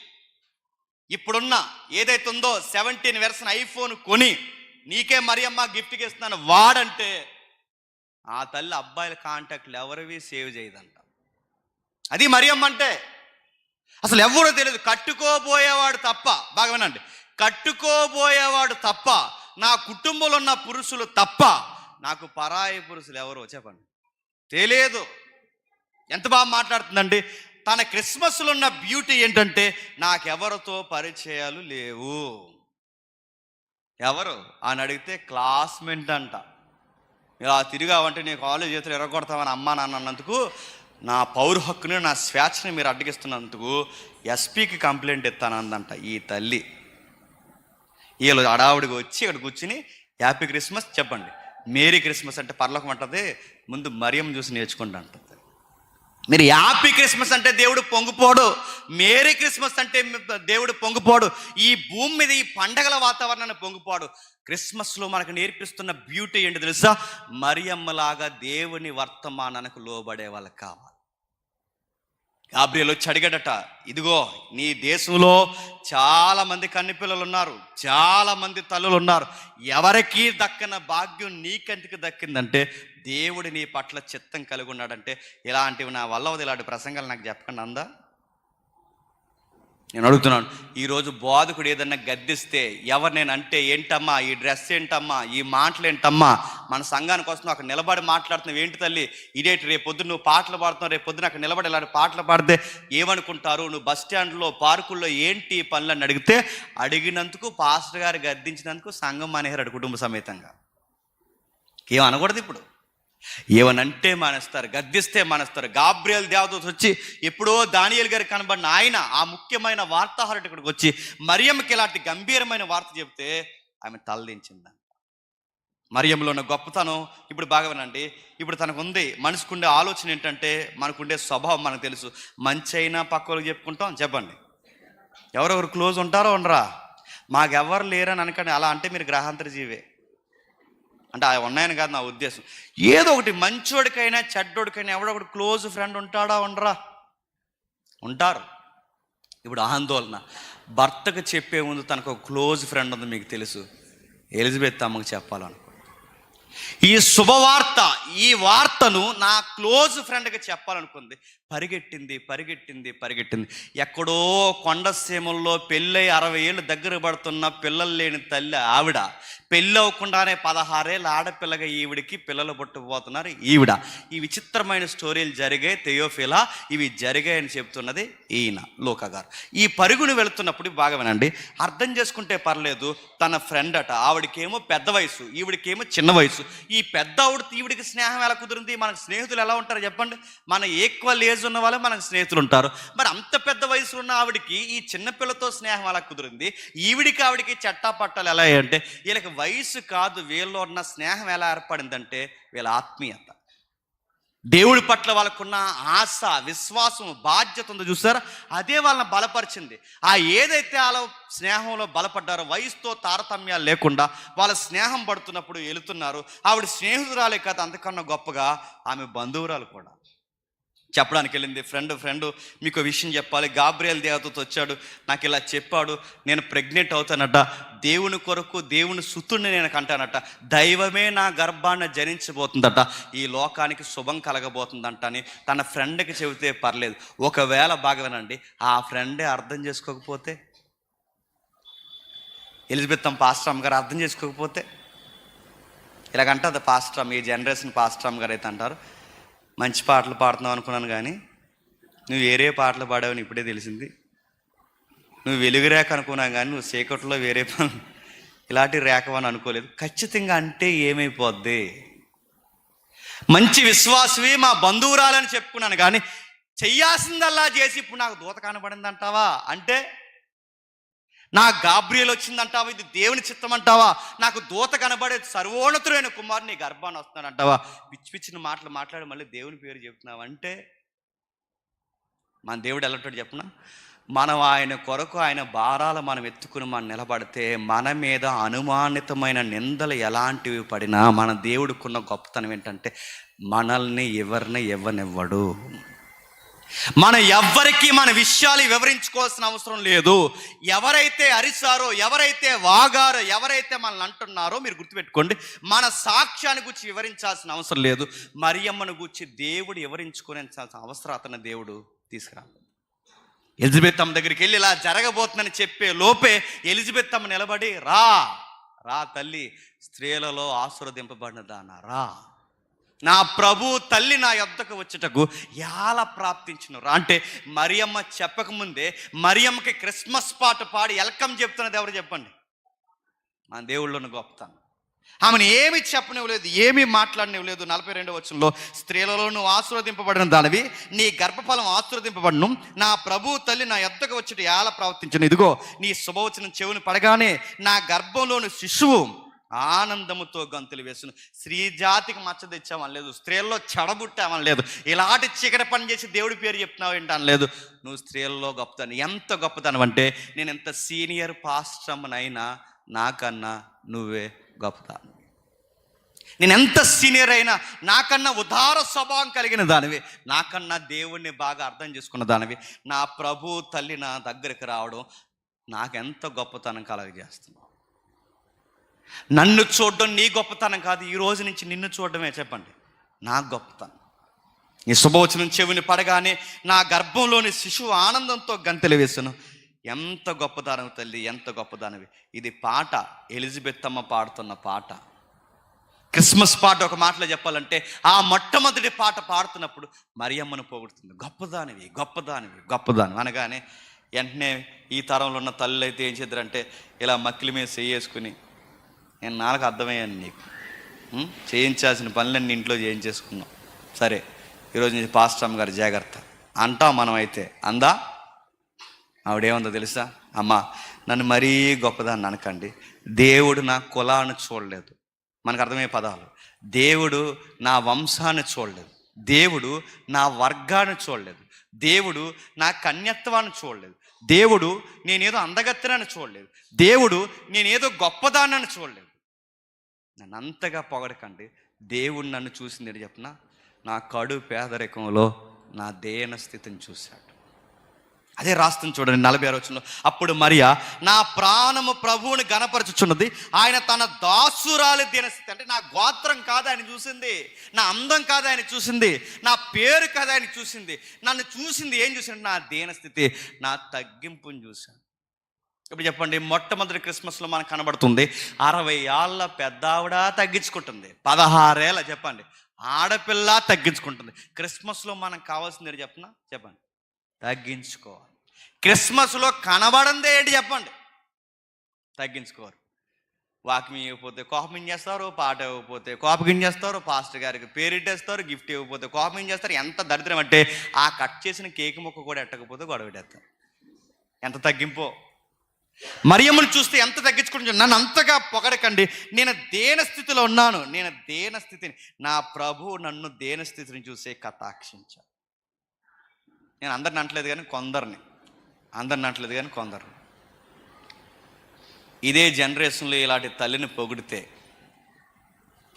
A: ఇప్పుడున్న ఏదైతే ఉందో 17 వెర్షన్ ఐఫోన్ కొని నీకే మరియమ్మ గిఫ్ట్కి ఇస్తున్నాను వాడంటే, ఆ తల్లి అబ్బాయిల కాంటాక్ట్లు ఎవరివి సేవ్ చేయదంట. అది మరియమ్మ అంటే. అసలు ఎవరో తెలియదు, కట్టుకోబోయేవాడు తప్ప, బాగా వినండి, కట్టుకోబోయేవాడు తప్ప, నా కుటుంబంలో ఉన్న పురుషులు తప్ప నాకు పరాయి పురుషులు ఎవరో చెప్పండి తెలియదు. ఎంత బాగా మాట్లాడుతుందండి. తన క్రిస్మస్లో ఉన్న బ్యూటీ ఏంటంటే నాకెవరితో పరిచయాలు లేవు. ఎవరు అని అడిగితే క్లాస్మేట్ అంట. ఇలా తిరిగావంటే నీ కాలేజ్ చేతులు ఎరగొడతామని అమ్మా నాన్న అన్నందుకు, నా పౌర హక్కుని నా స్వేచ్ఛని మీరు అడ్డగిస్తున్నందుకు ఎస్పీకి కంప్లైంట్ ఇస్తానందంట ఈ తల్లి. వీళ్ళు అడావుడికి వచ్చి ఇక్కడ కూర్చుని హ్యాపీ క్రిస్మస్ చెప్పండి, మేరీ క్రిస్మస్ అంటే పర్లోకం అంటది, ముందు మరియం చూసి నేర్చుకోండి అంటది. మీరు హ్యాపీ క్రిస్మస్ అంటే దేవుడు పొంగిపోడు, మేరీ క్రిస్మస్ అంటే దేవుడు పొంగిపోడు, ఈ భూమి మీద ఈ పండగల వాతావరణాన్ని పొంగిపోడు. క్రిస్మస్లో మనకు నేర్పిస్తున్న బ్యూటీ ఏంటి తెలుసా? మరియమ్మలాగా దేవుని వర్తమానానికి లోబడే వాళ్ళకి కావాలి. గాబ్రియల్ వచ్చి అడిగాడట, ఇదిగో నీ దేశంలో చాలా మంది కన్నిపిల్లలు ఉన్నారు, చాలా మంది తల్లులు ఉన్నారు, ఎవరికి దక్కన భాగ్యం నీకెందుకు దక్కిందంటే దేవుడు నీ పట్ల చిత్తం కలిగి ఉన్నాడంటే. ఇలాంటివి నా వల్ల ఇలాంటి ప్రసంగాలు నాకు చెప్పకండి అందా. నేను అడుగుతున్నాను, ఈరోజు బోధకుడు ఏదన్నా గద్దిస్తే ఎవరు నేను అంటే ఏంటమ్మా, ఈ డ్రెస్ ఏంటమ్మా, ఈ మాటలు ఏంటమ్మా, మన సంఘానికి వస్తున్నావు అక్కడ నిలబడి మాట్లాడుతున్నావు ఏంటి తల్లి, ఇదేంటి రేపు పొద్దున్న నువ్వు పాటలు పాడుతున్నావు, రేపు పొద్దున అక్కడ నిలబడి ఇలాంటి పాటలు పాడితే ఏమనుకుంటారు, నువ్వు బస్ స్టాండ్లో పార్కుల్లో ఏంటి పనులు అని అడిగితే, అడిగినందుకు పాస్టర్ గారు గద్దించినందుకు సంఘం మానేశారు కుటుంబ సమేతంగా. ఏమనకూడదు ఇప్పుడు, ఏమనంటే మానేస్తారు, గద్దిస్తే మానేస్తారు. గాబ్రియల్ దేవదూత వచ్చి ఎప్పుడో దానియేలు గారికి కనబడిన ఆయన ఆ ముఖ్యమైన వార్తాహరుడు ఇక్కడికి వచ్చి మరియమ్మకి ఇలాంటి గంభీరమైన వార్త చెప్తే ఆమె తలదించింది. మరియంలో ఉన్న గొప్పతనం ఇప్పుడు బాగా వినండి. ఇప్పుడు తనకు ఉంది, మనసుకుండే ఆలోచన ఏంటంటే, మనకుండే స్వభావం మనకు తెలుసు, మంచి అయినా పక్క వాళ్ళకి చెప్పుకుంటాం. చెప్పండి, ఎవరెవరు క్లోజ్ ఉంటారో ఉండరా, మాకెవరు లేరని అనకండి. అలా అంటే మీరు గ్రహాంతర జీవే అంటే ఉన్నాయని కాదు నా ఉద్దేశం. ఏదో ఒకటి మంచోడికైనా చెడ్డోడికైనా ఎవడో ఒకటి క్లోజ్ ఫ్రెండ్ ఉంటాడా ఉండరా, ఉంటారు. ఇప్పుడు ఆందోళన, భర్తకు చెప్పే ముందు తనకు ఒక క్లోజ్ ఫ్రెండ్ ఉంది, మీకు తెలుసు, ఎలిజబెత్ అమ్మకు చెప్పాలనుకో. ఈ శుభవార్త, ఈ వార్తను నా క్లోజ్ ఫ్రెండ్కి చెప్పాలనుకుంది. పరిగెట్టింది పరిగెట్టింది పరిగెట్టింది. ఎక్కడో కొండసీమల్లో పెళ్ళై 60 ఏళ్ళు దగ్గర పడుతున్న పిల్లలు లేని తల్లి ఆవిడ, పెళ్ళి అవ్వకుండానే 16 ఏళ్ళ ఆడపిల్లగా ఈవిడికి పిల్లలు పుట్టబోతున్నారు ఈవిడ. ఈ విచిత్రమైన స్టోరీలు జరిగాయి థెయోఫిలా, ఇవి జరిగాయని చెప్తున్నది ఈయన లూకా గారు. ఈ పరుగును వెళుతున్నప్పుడు బాగా వినండి, అర్థం చేసుకుంటే పర్లేదు. తన ఫ్రెండ్ అట, ఆవిడకేమో పెద్ద వయసు, ఈవిడికేమో చిన్న వయసు. ఈ పెద్ద ఆవిడ ఈవిడికి స్నేహం ఎలా కుదిరింది? మనకు స్నేహితులు ఎలా ఉంటారు చెప్పండి? మన ఈక్వల్ ఏజ్ ఉన్న వాళ్ళే మనకు స్నేహితులు ఉంటారు. మరి అంత పెద్ద వయసు ఉన్న ఆవిడికి ఈ చిన్నపిల్లతో స్నేహం ఎలా కుదిరింది? ఈవిడికి ఆవిడికి చట్టా పట్టాలు ఎలా అంటే, వీళ్ళకి వయసు కాదు, వీళ్ళలో ఉన్న స్నేహం ఎలా ఏర్పడిందంటే వీళ్ళ ఆత్మీయత, దేవుడి పట్ల వాళ్ళకున్న ఆశ, విశ్వాసం, బాధ్యత ఉందో చూసారా, అదే వాళ్ళని బలపరిచింది. ఆ ఏదైతే వాళ్ళ స్నేహంలో బలపడ్డారో, వయసుతో తారతమ్యాలు లేకుండా వాళ్ళ స్నేహం పడుతున్నప్పుడు వెళుతున్నారు. ఆవిడ స్నేహితురాలే కాదు, అంతకన్నా గొప్పగా ఆమె బంధువురాలు కూడా. చెప్పడానికి వెళ్ళింది, ఫ్రెండ్ మీకు విషయం చెప్పాలి, గాబ్రియల్ దేవదూత వచ్చాడు, నాకు ఇలా చెప్పాడు, నేను ప్రెగ్నెంట్ అవుతానట, దేవుని కొరకు దేవుని సుతుడిని నేను కంటానట, దైవమే నా గర్భాన్ని జనించబోతుందట, ఈ లోకానికి శుభం కలగబోతుందంట అని తన ఫ్రెండ్కి చెబితే పర్లేదు. ఒకవేళ బాగా వినండి, ఆ ఫ్రెండే అర్థం చేసుకోకపోతే, ఎలిజబెత్ పాస్టర్ అమ్మ గారు అర్థం చేసుకోకపోతే, ఇలాగంటే పాస్టర్ అమ్మ, ఈ జనరేషన్ పాస్టర్ అమ్మ గారు అయితే అంటారు, మంచి పాటలు పాడుతున్నావు అనుకున్నాను కానీ నువ్వు వేరే పాటలు పాడావని ఇప్పుడే తెలిసింది, నువ్వు వెలుగు రేఖ అనుకున్నావు కానీ నువ్వు చీకట్లో వేరే ఇలాంటి రేఖవని అనుకోలేదు. ఖచ్చితంగా అంటే ఏమైపోద్ది? మంచి విశ్వాసవి, మా బంధువురాలని చెప్పుకున్నాను కానీ చెయ్యాల్సిందల్లా చేసి ఇప్పుడు నాకు దూత కనబడింది అంటావా అంటే నా గాబ్రియల్ వచ్చిందంటావా, ఇది దేవుని చిత్తం అంటావా, నాకు దూత కనబడే సర్వోన్నతుడైన కుమారుని గర్భాన్ని వస్తున్నాడు అంటావా, పిచ్చి పిచ్చిన మాటలు మాట్లాడి మళ్ళీ దేవుని పేరు చెప్తున్నావు అంటే మన దేవుడు ఎలాంటాడు చెప్పనా? మనం ఆయన కొరకు ఆయన భారాలు మనం ఎత్తుకుని మనం నిలబడితే మన మీద అనుమానితమైన నిందలు ఎలాంటివి పడినా మన దేవుడికున్న గొప్పతనం ఏంటంటే మనల్ని ఎవరిని ఇవ్వనివ్వడు. మనం ఎవ్వరికి మన విషయాలు వివరించుకోవాల్సిన అవసరం లేదు. ఎవరైతే అరిసారో, ఎవరైతే వాగారో, ఎవరైతే మనల్ని అంటున్నారో మీరు గుర్తుపెట్టుకోండి, మన సాక్ష్యాన్ని గురించి వివరించాల్సిన అవసరం లేదు. మరియమ్మను గురించి దేవుడు వివరించుకునే అవసరం అతని దేవుడు తీసుకురా. ఎలిజబెత్ అమ్మ దగ్గరికి వెళ్ళి ఇలా జరగబోతుందని చెప్పే లోపే ఎలిజబెత్ అమ్మ నిలబడి రా రా తల్లి, స్త్రీలలో ఆశీర్వదింపబడిన దానా రా, నా ప్రభు తల్లి నా యొద్దకు వచ్చేటకు ఎలా ప్రాప్తించును రా అంటే మరియమ్మ చెప్పకముందే మరియమ్మకి క్రిస్మస్ పాట పాడి వెల్కమ్ చెప్తున్నది ఎవరు చెప్పండి? మన దేవుళ్ళను గొప్పతనం. ఆమెను ఏమి చెప్పనివ్వలేదు, ఏమీ మాట్లాడనివ్వలేదు. 42వ వచనంలో స్త్రీలలో నువ్వు ఆశీర్వదింపబడిన దానివి, నీ గర్భఫలం ఆశీర్వదింపబడను, నా ప్రభు తల్లి నా యొద్దకు వచ్చేట ఎలా ప్రవర్తించను, ఇదిగో నీ శుభవచనం చెవుని పడగానే నా గర్భంలోని శిశువు ఆనందముతో గంతులు వేసును. స్త్రీ జాతికి మచ్చ తెచ్చామనలేదు, స్త్రీల్లో చెడబుట్టామనలేదు, ఇలాంటి చీకటి పని చేసి దేవుడి పేరు చెప్తున్నావు ఏంటి అనలేదు. నువ్వు స్త్రీల్లో గొప్పతనం. ఎంత గొప్పతనం అంటే నేను ఎంత సీనియర్ పాస్టర్నైనా నాకన్నా నువ్వే గొప్పతనం. నేను ఎంత సీనియర్ అయినా నాకన్నా ఉదార స్వభావం కలిగిన దానివి, నాకన్నా దేవుణ్ణి బాగా అర్థం చేసుకున్న దానివి, నా ప్రభు తల్లి నా దగ్గరికి రావడం నాకెంత గొప్పతనం కలగజేస్తున్నావు. నన్ను చూడడం నీ గొప్పతనం కాదు, ఈ రోజు నుంచి నిన్ను చూడడమే చెప్పండి నా గొప్పతనం. ఈ శుభవచనం చెవిని పడగానే నా గర్భంలోని శిశువు ఆనందంతో గంతెలు వేసును. ఎంత గొప్పదానవి తల్లి, ఎంత గొప్పదానవి. ఇది పాట, ఎలిజబెత్ అమ్మ పాడుతున్న పాట. క్రిస్మస్ పాట ఒక మాటలో చెప్పాలంటే ఆ మొట్టమొదటి పాట పాడుతున్నప్పుడు మరియమ్మను పోగొడుతుంది. గొప్పదానివి గొప్పదానివి గొప్పదానివి అనగానే వెంటనే ఈ తరంలో ఉన్న తల్లి అయితే ఏం చేద్దరంటే ఇలా మక్కిలి మీద చేసుకుని, నేను నాలుగు అర్థమయ్యాను నీకు, చేయించాల్సిన పనులన్నీ ఇంట్లో చేయించేసుకున్నాం, సరే ఈరోజు నుంచి పాస్టర్ గారు జాగ్రత్త అంటాం. మనం అయితే అందా? ఆవిడేమందో తెలుసా? అమ్మ నన్ను మరీ గొప్పదాన్ని అనకండి, దేవుడు నా కులాన్ని చూడలేదు. మనకు అర్థమయ్యే పదాలు. దేవుడు నా వంశాన్ని చూడలేదు, దేవుడు నా వర్గాన్ని చూడలేదు, దేవుడు నా కన్యత్వాన్ని చూడలేదు, దేవుడు నేనేదో అందగత్తెనని చూడలేదు, దేవుడు నేనేదో గొప్పదాన్నని చూడలేదు. నన్ను అంతగా పొగడకండి. దేవుడు నన్ను చూసింది ఏంటి చెప్పనా? నా కడు పేదరికంలో నా దేన స్థితిని చూశాడు. అదే రాస్తుంది చూడండి 46వ వచనంలో. అప్పుడు మరియా నా ప్రాణము ప్రభువుని గణపరచుచున్నది, ఆయన తన దాసురాలి దీనస్థితి. అంటే నా గోత్రం కాదు ఆయన చూసింది, నా అందం కాదు ఆయన చూసింది, నా పేరు కాదు ఆయన చూసింది, నన్ను చూసింది ఏం చూసింది? నా దీనస్థితి, నా తగ్గింపుని చూశాను. ఇప్పుడు చెప్పండి, మొట్టమొదటి క్రిస్మస్లో మనకు కనబడుతుంది 60 ఏళ్ళ పెద్ద ఆవిడ తగ్గించుకుంటుంది, 16 ఏళ్ళ చెప్పండి ఆడపిల్ల తగ్గించుకుంటుంది. క్రిస్మస్లో మనకు కావాల్సింది చెప్పండి తగ్గించుకోవాలి. క్రిస్మస్లో కనబడందే ఏంటి చెప్పండి? తగ్గించుకోరు. వాక్యం ఇవ్వకపోతే కోపం చేస్తారు, పాట ఇవ్వకపోతే కోపం చేస్తారు, పాస్టర్ గారికి పేరిట్టేస్తారు, గిఫ్ట్ ఇవ్వకపోతే కోపం చేస్తారు. ఎంత దరిద్రం అంటే ఆ కట్ చేసిన కేక్ ముక్క కూడా ఎట్టకపోతే గొడవ పెట్టేస్తారు. ఎంత తగ్గింపో. మరియమ్మను చూస్తే ఎంత తగ్గించుకుంటు, నన్ను అంతగా పొగడకండి, నేను దేన స్థితిలో ఉన్నాను, నేను దేన స్థితిని, నా ప్రభు నన్ను దేన స్థితిని చూసే కటాక్షించాను. నేను అందరిని అంటలేదు కానీ కొందరిని. ఇదే జనరేషన్లో ఇలాంటి తల్లిని పొగిడితే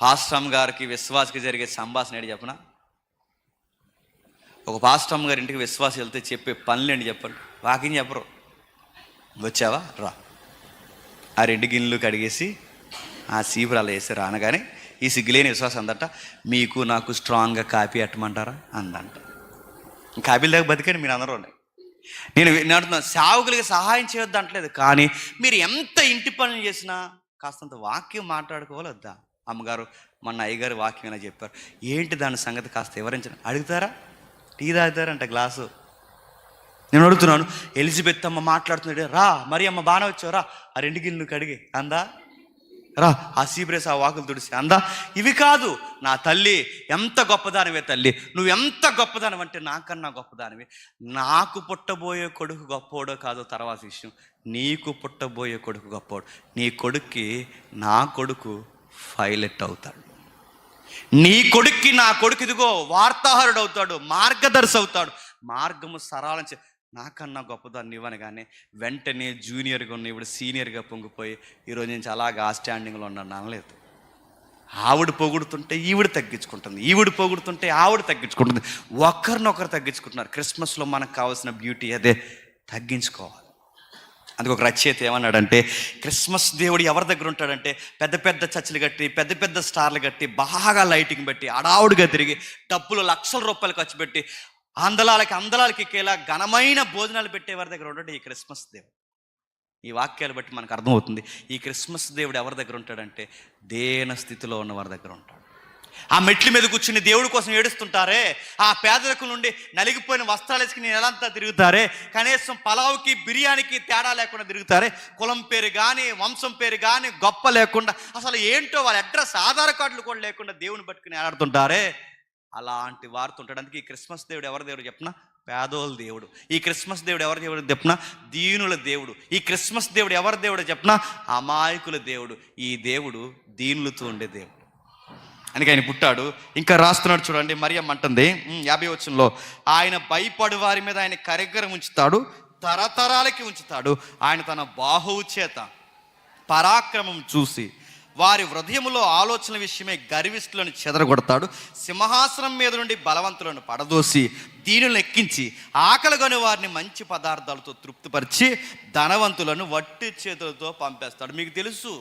A: పాస్టమ్ గారికి విశ్వాసకి జరిగే సంభాషణ ఏంటి చెప్పనా? ఒక పాస్టమ్ గారి ఇంటికి విశ్వాసం వెళ్తే చెప్పే పనులు ఏంటి చెప్పండి? వాకింగ్ చెప్పరు. వచ్చావా రా, ఆ 2 గిన్నెలు కడిగేసి ఆ సీపులు అలా వేసి రానగానే ఈ సిగ్గులేని విశ్వాసం అందట, మీకు నాకు స్ట్రాంగ్గా కాపీ అట్టమంటారా అందంట. కాపీల దగ్గర బతికండి మీరు అందరూ. నేను అంటున్నాను, సేవకులకి సహాయం చేయొద్దు అంటలేదు, కానీ మీరు ఎంత ఇంటి పనులు చేసినా కాస్తంత వాక్యం మాట్లాడుకోవాలి వద్దా? అమ్మగారు మొన్న అయ్యగారు వాక్యం ఇలా చెప్పారు, ఏంటి దాని సంగతి కాస్త వివరించండి. అడుగుతారా? టీ తాగుతారంట గ్లాసు. నేను అడుగుతున్నాను, ఎలిజబెత్ అమ్మ మాట్లాడుతున్నాడు, రా మరి అమ్మ బాగా వచ్చావు రా, ఆ 2 గిన్నెలు కడిగి అందా? రా ఆ సీబ్రేస్ ఆ వాకులు తుడిసి అందా, ఇవి కాదు నా తల్లి, ఎంత గొప్పదానివే తల్లి, నువ్వు ఎంత గొప్పదానివి అంటే నాకన్నా గొప్పదానివి. నాకు పుట్టబోయే కొడుకు గొప్పోడో కాదో తర్వాత విషయం, నీకు పుట్టబోయే కొడుకు గొప్పోడు. నీ కొడుక్కి నా కొడుకు పైలట్ అవుతాడు, నీ కొడుక్కి నా కొడుకు ఇదిగో వార్తాహరుడు అవుతాడు, మార్గదర్శి అవుతాడు, మార్గము సరళం నాకన్నా గొప్పదాన్ని ఇవ్వనగానే వెంటనే జూనియర్గా ఉన్న ఇప్పుడు సీనియర్గా పొంగిపోయి ఈరోజు నుంచి అలాగే ఆ స్టాండింగ్లో ఉన్నాను అనలేదు. ఆవిడ పొగుడుతుంటే ఈవిడ తగ్గించుకుంటుంది, ఈవిడ పొగుడుతుంటే ఆవిడ తగ్గించుకుంటుంది, ఒకరినొకరు తగ్గించుకుంటున్నారు. క్రిస్మస్లో మనకు కావాల్సిన బ్యూటీ అదే, తగ్గించుకోవాలి. అందుకు ఒక రచయిత ఏమన్నాడంటే, క్రిస్మస్ దేవుడు ఎవరి దగ్గర ఉంటాడంటే పెద్ద పెద్ద చర్చిలు కట్టి, పెద్ద పెద్ద స్టార్లు కట్టి, బాగా లైటింగ్ పెట్టి, అడావుడిగా తిరిగి, డబ్బులు లక్షల రూపాయలు ఖర్చు పెట్టి, అందలాలకి ఎక్కేలా ఘనమైన భోజనాలు పెట్టేవారి దగ్గర ఉంటాడు ఈ క్రిస్మస్ దేవుడు. ఈ వాక్యాలు బట్టి మనకు అర్థమవుతుంది ఈ క్రిస్మస్ దేవుడు ఎవరి దగ్గర ఉంటాడంటే దేన స్థితిలో ఉన్న వారి దగ్గర ఉంటాడు. ఆ మెట్ల మీద కూర్చుని దేవుడి కోసం ఏడుస్తుంటారే, ఆ పేదరికం నుండి నలిగిపోయిన వస్త్రాలు వేసుకుని నెలంతా తిరుగుతారే, కనీసం పలావుకి బిర్యానీకి తేడా లేకుండా తిరుగుతారే, కులం పేరు కానీ వంశం పేరు కానీ గొప్ప లేకుండా, అసలు ఏంటో వాళ్ళ అడ్రస్ ఆధార్ కార్డులు కూడా లేకుండా దేవుని పట్టుకుని ఏడాడుతుంటారే, అలాంటి వారితో ఉంటాడు. అందుకే ఈ క్రిస్మస్ దేవుడు ఎవరి దేవుడు చెప్పిన పేదోళ్ళ దేవుడు. ఈ క్రిస్మస్ దేవుడు ఎవరి దేవుడు చెప్పిన దీనుల దేవుడు. ఈ క్రిస్మస్ దేవుడు ఎవరి దేవుడు చెప్పిన అమాయకుల దేవుడు. ఈ దేవుడు దీనులతో ఉండే దేవుడు. అందుకే ఆయన పుట్టాడు. ఇంకా రాస్తున్నాడు చూడండి, మరియమ్మ అంటుంది 50వ వచనంలో, ఆయన భయపడు వారి మీద ఆయన కరిగ్గరం ఉంచుతాడు, తరతరాలకి ఉంచుతాడు. ఆయన తన బాహువు చేత పరాక్రమం చూసి వారి హృదయములో ఆలోచన విషయమే గర్విష్ఠులను చెదరగొడతాడు. సింహాసనం మీద నుండి బలవంతులను పడదోసి దీనులను ఎక్కించి ఆకలిగొని వారిని మంచి పదార్థాలతో తృప్తిపరిచి ధనవంతులను వట్టి చేతులతో పంపేస్తాడు. మీకు తెలుసు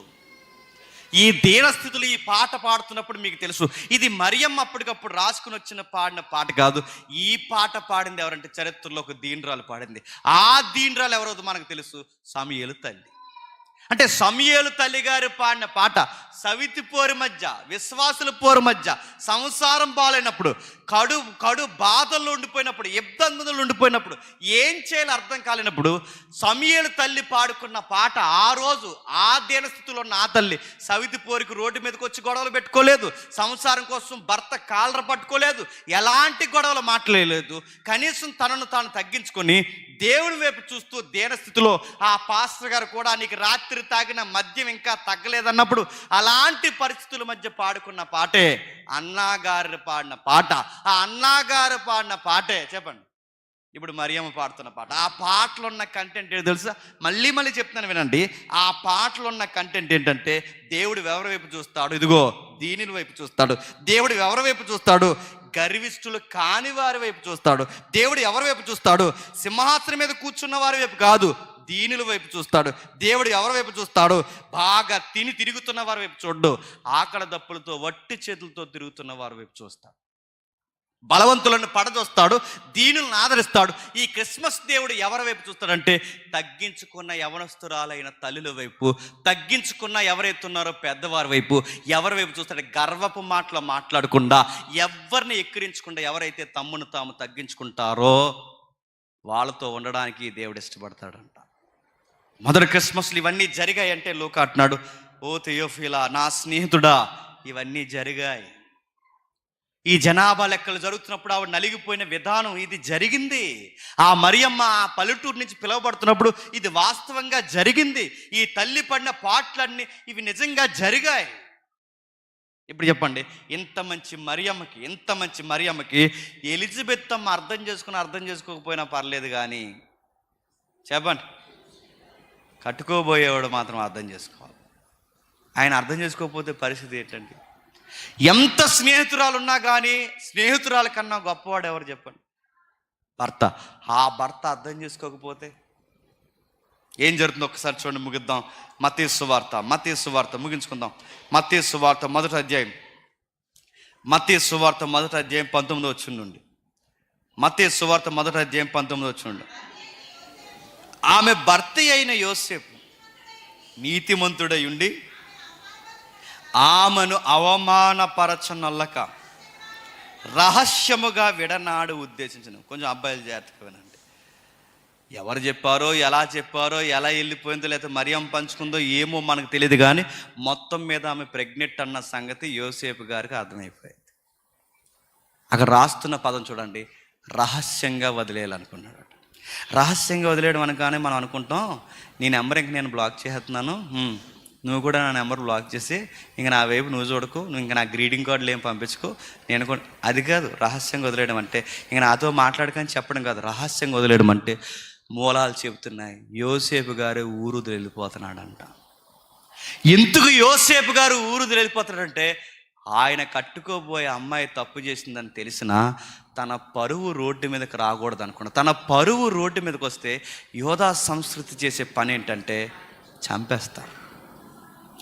A: ఈ దీనస్థితులు ఈ పాట పాడుతున్నప్పుడు మీకు తెలుసు ఇది మరియమ్మ అప్పటికప్పుడు రాసుకుని వచ్చిన పాడిన పాట కాదు. ఈ పాట పాడింది ఎవరంటే చరిత్రలో ఒక దీనురాలు పాడింది. ఆ దీనురాలు ఎవరో మనకు తెలుసు, సమూయేలు తల్లి. అంటే సమూయేలు తల్లి గారు పాడిన పాట సవితి పోరు మధ్య, విశ్వాసుల పోరు మధ్య, సంసారం బాలైనప్పుడు, కడు బాధల్లో ఉండిపోయినప్పుడు, ఇబ్బందులు ఉండిపోయినప్పుడు, ఏం చేయాలో అర్థం కాలేనప్పుడు సమూయేలు తల్లి పాడుకున్న పాట. ఆ రోజు ఆ దీనస్థితిలో ఉన్న ఆ తల్లి సవితి పోరుకి రోడ్డు మీదకి వచ్చి గొడవలు పెట్టుకోలేదు, సంసారం కోసం భర్త కాలర పట్టుకోలేదు, ఎలాంటి గొడవలు మాట్లాడలేదు. కనీసం తనను తాను తగ్గించుకొని దేవుని వైపు చూస్తూ దీనస్థితిలో, ఆ పాస్టర్ గారు కూడా నీకు రాత్రి తాగిన మద్యం ఇంకా తగ్గలేదన్నప్పుడు అలాంటి పరిస్థితుల మధ్య పాడుకున్న పాటే అన్నాగారు పాడిన పాట. ఆ అన్నాగారు పాడిన పాటే చెప్పండి ఇప్పుడు మరియమ్మ పాడుతున్న పాట. ఆ పాటలో ఉన్న కంటెంట్ ఏంటో తెలుసా? మళ్ళీ చెప్తున్నాను వినండి. ఆ పాటలో ఉన్న కంటెంట్ ఏంటంటే దేవుడు ఎవరి వైపు చూస్తాడు? ఇదిగో దీనిల వైపు చూస్తాడు. దేవుడు ఎవరి వైపు చూస్తాడు? గర్విష్ఠులు కాని వారి వైపు చూస్తాడు. దేవుడు ఎవరి వైపు చూస్తాడు? సింహాసనం మీద కూర్చున్న వారి వైపు కాదు, దీనుల వైపు చూస్తాడు. దేవుడు ఎవరి వైపు చూస్తాడు? బాగా తిరుగుతున్న వారి వైపు చూడ్డు, ఆకలి దప్పులతో వట్టి చేతులతో తిరుగుతున్న వారి వైపు చూస్తాడు. బలవంతులను పడదోస్తాడు, దీనులను ఆదరిస్తాడు. ఈ క్రిస్మస్ దేవుడు ఎవరి వైపు చూస్తాడంటే తగ్గించుకున్న యవనస్తురాలైన తల్లుల వైపు, తగ్గించుకున్న ఎవరైతే ఉన్నారో పెద్దవారి వైపు. ఎవరి వైపు చూస్తాడు? గర్వపు మాటలు మాట్లాడకుండా, ఎవరిని ఎక్కిరించకుండా, ఎవరైతే తమ్మును తాము తగ్గించుకుంటారో వాళ్ళతో ఉండడానికి దేవుడు ఇష్టపడతాడంట. మొదటి క్రిస్మస్లు ఇవన్నీ జరిగాయి అంటే లూకా అంటున్నాడు, ఓ థియోఫిలా నా స్నేహితుడా, ఇవన్నీ జరిగాయి. ఈ జనాభా లెక్కలు జరుగుతున్నప్పుడు ఆవిడ నలిగిపోయిన విధానం ఇది జరిగింది. ఆ మరియమ్మ ఆ పల్లెటూరు నుంచి పిలువబడుతున్నప్పుడు ఇది వాస్తవంగా జరిగింది. ఈ తల్లి పడిన పాటలన్నీ ఇవి నిజంగా జరిగాయి. ఇప్పుడు చెప్పండి, ఇంత మంచి మరియమ్మకి ఎలిజబెత్ అమ్మ అర్థం చేసుకోకపోయినా పర్లేదు, కానీ చెప్పండి కట్టుకోబోయేవాడు మాత్రం అర్థం చేసుకోవాలి. ఆయన అర్థం చేసుకోకపోతే పరిస్థితి ఏంటండి? ఎంత స్నేహితురాలు ఉన్నా కానీ స్నేహితురాల కన్నా గొప్పవాడు ఎవరు చెప్పండి? భర్త. ఆ భర్త అర్థం చేసుకోకపోతే ఏం జరుగుతుందో ఒకసారి చూడండి, ముగిద్దాం. మత్తయి సువార్త ముగించుకుందాం. మత్తయి సువార్త మొదటి అధ్యాయం 19వ వచనం నుండి. మత్తయి సువార్త మొదటి అధ్యాయం 19వ వచనం నుండి. ఆమె భర్త అయిన యోసేపు నీతిమంతుడై ఉండి ఆమెను అవమానపరచనొల్లక రహస్యముగా విడనాడు ఉద్దేశించను. కొంచెం అబ్బాయిలు జాగ్రత్తగా వినండి. ఎవరు చెప్పారో, ఎలా వెళ్ళిపోయిందో, లేకపోతే మరియమ్మ పంచుకుందో ఏమో మనకు తెలియదు, కానీ మొత్తం మీద ఆమె ప్రెగ్నెంట్ అన్న సంగతి యోసేపు గారికి అర్థమైపోయింది. అక్కడ రాస్తున్న పదం చూడండి, రహస్యంగా వదిలేయాలనుకున్నాడు. రహస్యంగా వదిలేయడం అనగానే మనం అనుకుంటాం, నీ నెంబర్ ఇంక నేను బ్లాక్ చేస్తున్నాను, నువ్వు కూడా నా నెంబర్ బ్లాక్ చేసి ఇంక నా వైపు నువ్వు చూడకు, నువ్వు ఇంకా నా గ్రీటింగ్ కార్డులు ఏం పంపించుకో, నేను కూడా. అది కాదు రహస్యంగా వదిలేయడం అంటే. ఇంక నాతో మాట్లాడకని చెప్పడం కాదు. రహస్యంగా వదిలేయడం అంటే మూలాలు చెబుతున్నాయి, యోసేపు గారు ఊరుదులు వెళ్ళిపోతున్నాడంట. ఎందుకు యోసేపు గారు ఊరుదులు వెళ్ళిపోతున్నాడంటే, ఆయన కట్టుకోబోయే అమ్మాయి తప్పు చేసిందని తెలిసినా తన పరువు రోడ్డు మీదకి రాకూడదు అనుకున్నా. తన పరువు రోడ్డు మీదకి వస్తే యోధా సంస్కృతి చేసే పని ఏంటంటే చంపేస్తారు.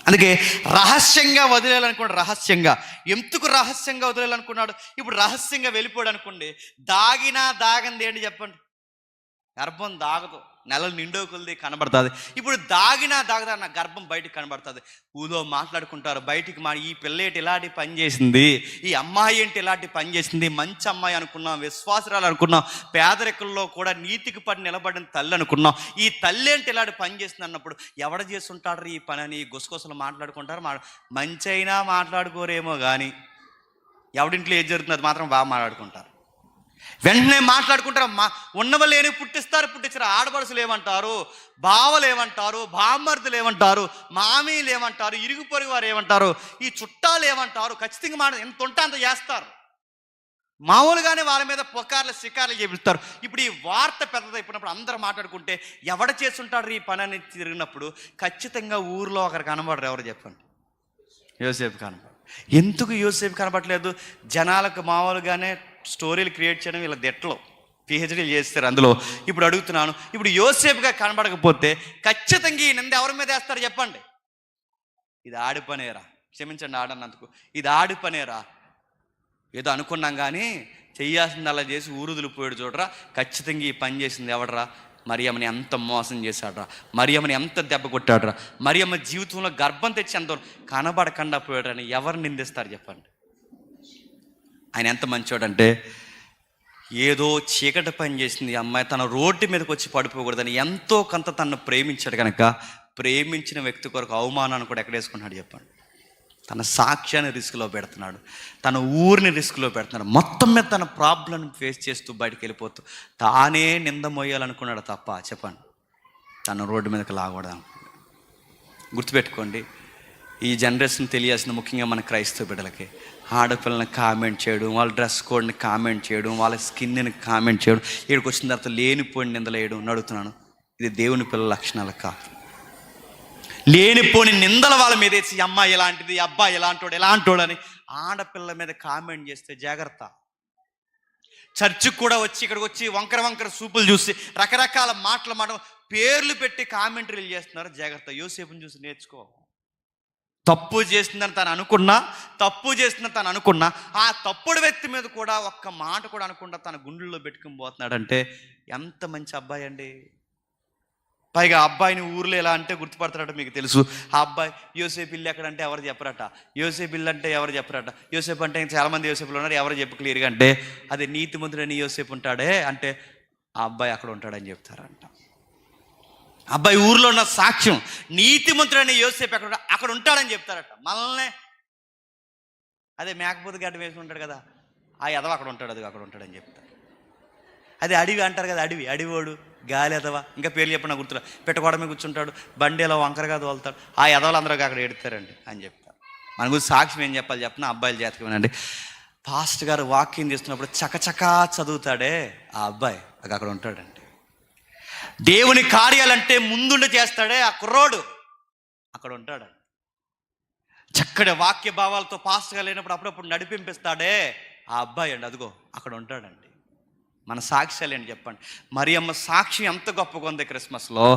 A: అందుకే రహస్యంగా వదిలేయాలనుకున్నాడు. ఎందుకు రహస్యంగా వదిలేయాలనుకున్నాడు? ఇప్పుడు రహస్యంగా వెళ్ళిపోయాడు అనుకోండి, దాగంది ఏంటి చెప్పండి? గర్భం దాగదు, నెలలు నిండో కొలిది కనబడుతుంది. ఇప్పుడు దాగదా నా గర్భం బయటికి కనబడుతుంది. ఊదో మాట్లాడుకుంటారు బయటికి, ఈ పిల్ల ఏంటి ఇలాంటి పని చేసింది, ఈ అమ్మాయి ఏంటి ఇలాంటి పని చేసింది, మంచి అమ్మాయి అనుకున్నాం, విశ్వాసరాలు అనుకున్నాం, పేదరికుల్లో కూడా నీతికి పడి నిలబడిన తల్లి అనుకున్నాం, ఈ తల్లి ఏంటి ఇలాంటి పని చేసింది అన్నప్పుడు ఎవడ చేస్తుంటారు ఈ పని అని గుసగుసలు మాట్లాడుకుంటారు. మంచి అయినా మాట్లాడుకోరేమో కానీ ఎవడింట్లో ఏది జరుగుతుంది అది మాత్రం బాగా మాట్లాడుకుంటారు. వెంటనే మాట్లాడుకుంటారు. ఉన్నవలేని పుట్టించారు. ఆడపడుసులు ఏమంటారు, బావలు ఏమంటారు, బామ్మర్దులు ఏమంటారు, మామీలు ఏమంటారు, ఇరుగు పొరుగు వారు ఏమంటారు, ఈ చుట్టాలు ఏమంటారు, ఖచ్చితంగా ఎంత ఉంటే అంత చేస్తారు. మామూలుగానే వాళ్ళ మీద షికార్లు చేపిస్తారు. ఇప్పుడు ఈ వార్త పెద్దదైపోయినప్పుడు అందరూ మాట్లాడుకుంటే ఎవడ చేస్తుంటారు ఈ పని అని తిరిగినప్పుడు ఖచ్చితంగా ఊర్లో ఒకరు కనబడరు. ఎవరు చెప్పండి? యోసేపు కనబడరు. ఎందుకు యోసేపు కనబడలేదు? జనాలకు మామూలుగానే స్టోరీలు క్రియేట్ చేయడం వీళ్ళ దెట్లో పిహెచ్డీలు చేస్తారు అందులో. ఇప్పుడు అడుగుతున్నాను, ఇప్పుడు యోసేపుగా కనబడకపోతే ఖచ్చితంగా ఈ నింద ఎవరి మీద వేస్తారు చెప్పండి? ఇది ఆడి పనేరా, క్షమించండి ఆడన్నందుకు, ఇది ఆడి పనేరా, ఏదో అనుకున్నాం కానీ చెయ్యాల్సింది అలా చేసి ఊరుదులిపోయాడు చూడరా, ఖచ్చితంగా ఈ పని చేసింది ఎవడరా? మరియమ్మని ఎంత మోసం చేశాడరా, మరియమ్మని ఎంత దెబ్బ కొట్టాడరా, మరియమ్మ జీవితంలో గర్భం తెచ్చి ఎంత కనబడకుండా పోయాడని ఎవరు నిందిస్తారు చెప్పండి? ఆయన ఎంత మంచోడంటే, ఏదో చీకటి పని చేసింది అమ్మాయి, తన రోడ్డు మీదకి వచ్చి పడిపోకూడదని ఎంతో కొంత తనను ప్రేమించాడు కనుక ప్రేమించిన వ్యక్తి కొరకు అవమానాన్ని కూడా ఎక్కడేసుకున్నాడు చెప్పండి? తన సాక్ష్యాన్ని రిస్క్లో పెడుతున్నాడు, తన ఊరిని రిస్క్లో పెడుతున్నాడు, మొత్తం మీద తన ప్రాబ్లం ఫేస్ చేస్తూ బయటకు వెళ్ళిపోతూ తానే నింద మోయాలనుకున్నాడు తప్ప చెప్పండి తన రోడ్డు మీదకి లాగకూడదు. గుర్తుపెట్టుకోండి, ఈ జనరేషన్ తెలియాల్సిన ముఖ్యంగా మన క్రైస్తవ బిడ్డలకి, ఆడపిల్లని కామెంట్ చేయడం, వాళ్ళ డ్రెస్ కోడ్ని కామెంట్ చేయడం, వాళ్ళ స్కిన్ని కామెంట్ చేయడం, ఇక్కడికి వచ్చిన తర్వాత లేనిపోయిన నిందలేయడం నడుగుతున్నాను. ఇది దేవుని పిల్లల లక్షణాలు కాదు. లేనిపోని నిందల వాళ్ళ మీద వేసి అమ్మాయి ఎలాంటిది, అబ్బాయి ఎలాంటోడు అని ఆడపిల్ల మీద కామెంట్ చేస్తే జాగ్రత్త. చర్చికి కూడా వచ్చి ఇక్కడికి వచ్చి వంకర సూపులు చూసి రకరకాల మాటలు పేర్లు పెట్టి కామెంటరీలు చేస్తున్నారు. జాగ్రత్త, యోసేపుని చూసి నేర్చుకో. తప్పు చేసిందని తను అనుకున్నా ఆ తప్పుడు వ్యక్తి మీద కూడా ఒక్క మాట కూడా అనకుండా తన గుండెల్లో పెట్టుకుని పోతున్నాడంటే ఎంత మంచి అబ్బాయి అండి. పైగా అబ్బాయిని ఊర్లో ఎలా అంటే గుర్తుపడతాడట మీకు తెలుసు. ఆ అబ్బాయి యోసేపు ఇల్లు ఎక్కడంటే ఎవరు చెప్పరట, యోసేపు ఇల్లు అంటే ఎవరు చెప్పరట. యోసేపు అంటే చాలామంది యోసేపులు ఉన్నారు, ఎవరు చెప్పు క్లియర్గా అంటే అదే నీతిమంతుడని యోసేపు ఉంటాడే అంటే ఆ అబ్బాయి అక్కడ ఉంటాడని చెప్తారంట. అబ్బాయి ఊర్లో ఉన్న సాక్ష్యం, నీతిమంతుడని యోసేపు అక్కడ ఉంటాడని చెప్తారట. మనల్నే అదే మేకపోతే గడ్డ వేసి ఉంటాడు కదా, ఆ ఎదవ అక్కడ ఉంటాడు, అది అక్కడ ఉంటాడని చెప్తారు. అదే అడవి అంటారు కదా, అడివోడు, గాలి ఎదవా, ఇంకా పేర్లు చెప్పిన గుర్తురా, పెట్టకోడ మీద కూర్చుంటాడు, బండి ఎలా వంకరగా తోలుతాడు, ఆ ఎదవలు అందరూ అక్కడ ఎడతారండి అని చెప్తారు. మన గురించి సాక్ష్యం ఏం చెప్పాలి చెప్పిన అబ్బాయిల జాతకమేనండి. పాస్ట్ గారు వాక్యం చేస్తున్నప్పుడు చకచకా చదువుతాడే ఆ అబ్బాయి అక్కడ ఉంటాడండి. దేవుని కార్యాలంటే ముందుండి చేస్తాడే ఆ కుర్రోడు అక్కడ ఉంటాడండి. చక్కటి వాక్య భావాలతో పాస్ట్గా లేనప్పుడు అప్పుడప్పుడు నడిపింపిస్తాడే ఆ అబ్బాయి అండి, అదిగో అక్కడ ఉంటాడండి. మన సాక్ష్యాలు ఏంటి చెప్పండి? మరియమ్మ సాక్ష్యం ఎంత గొప్పగా ఉంది క్రిస్మస్లో,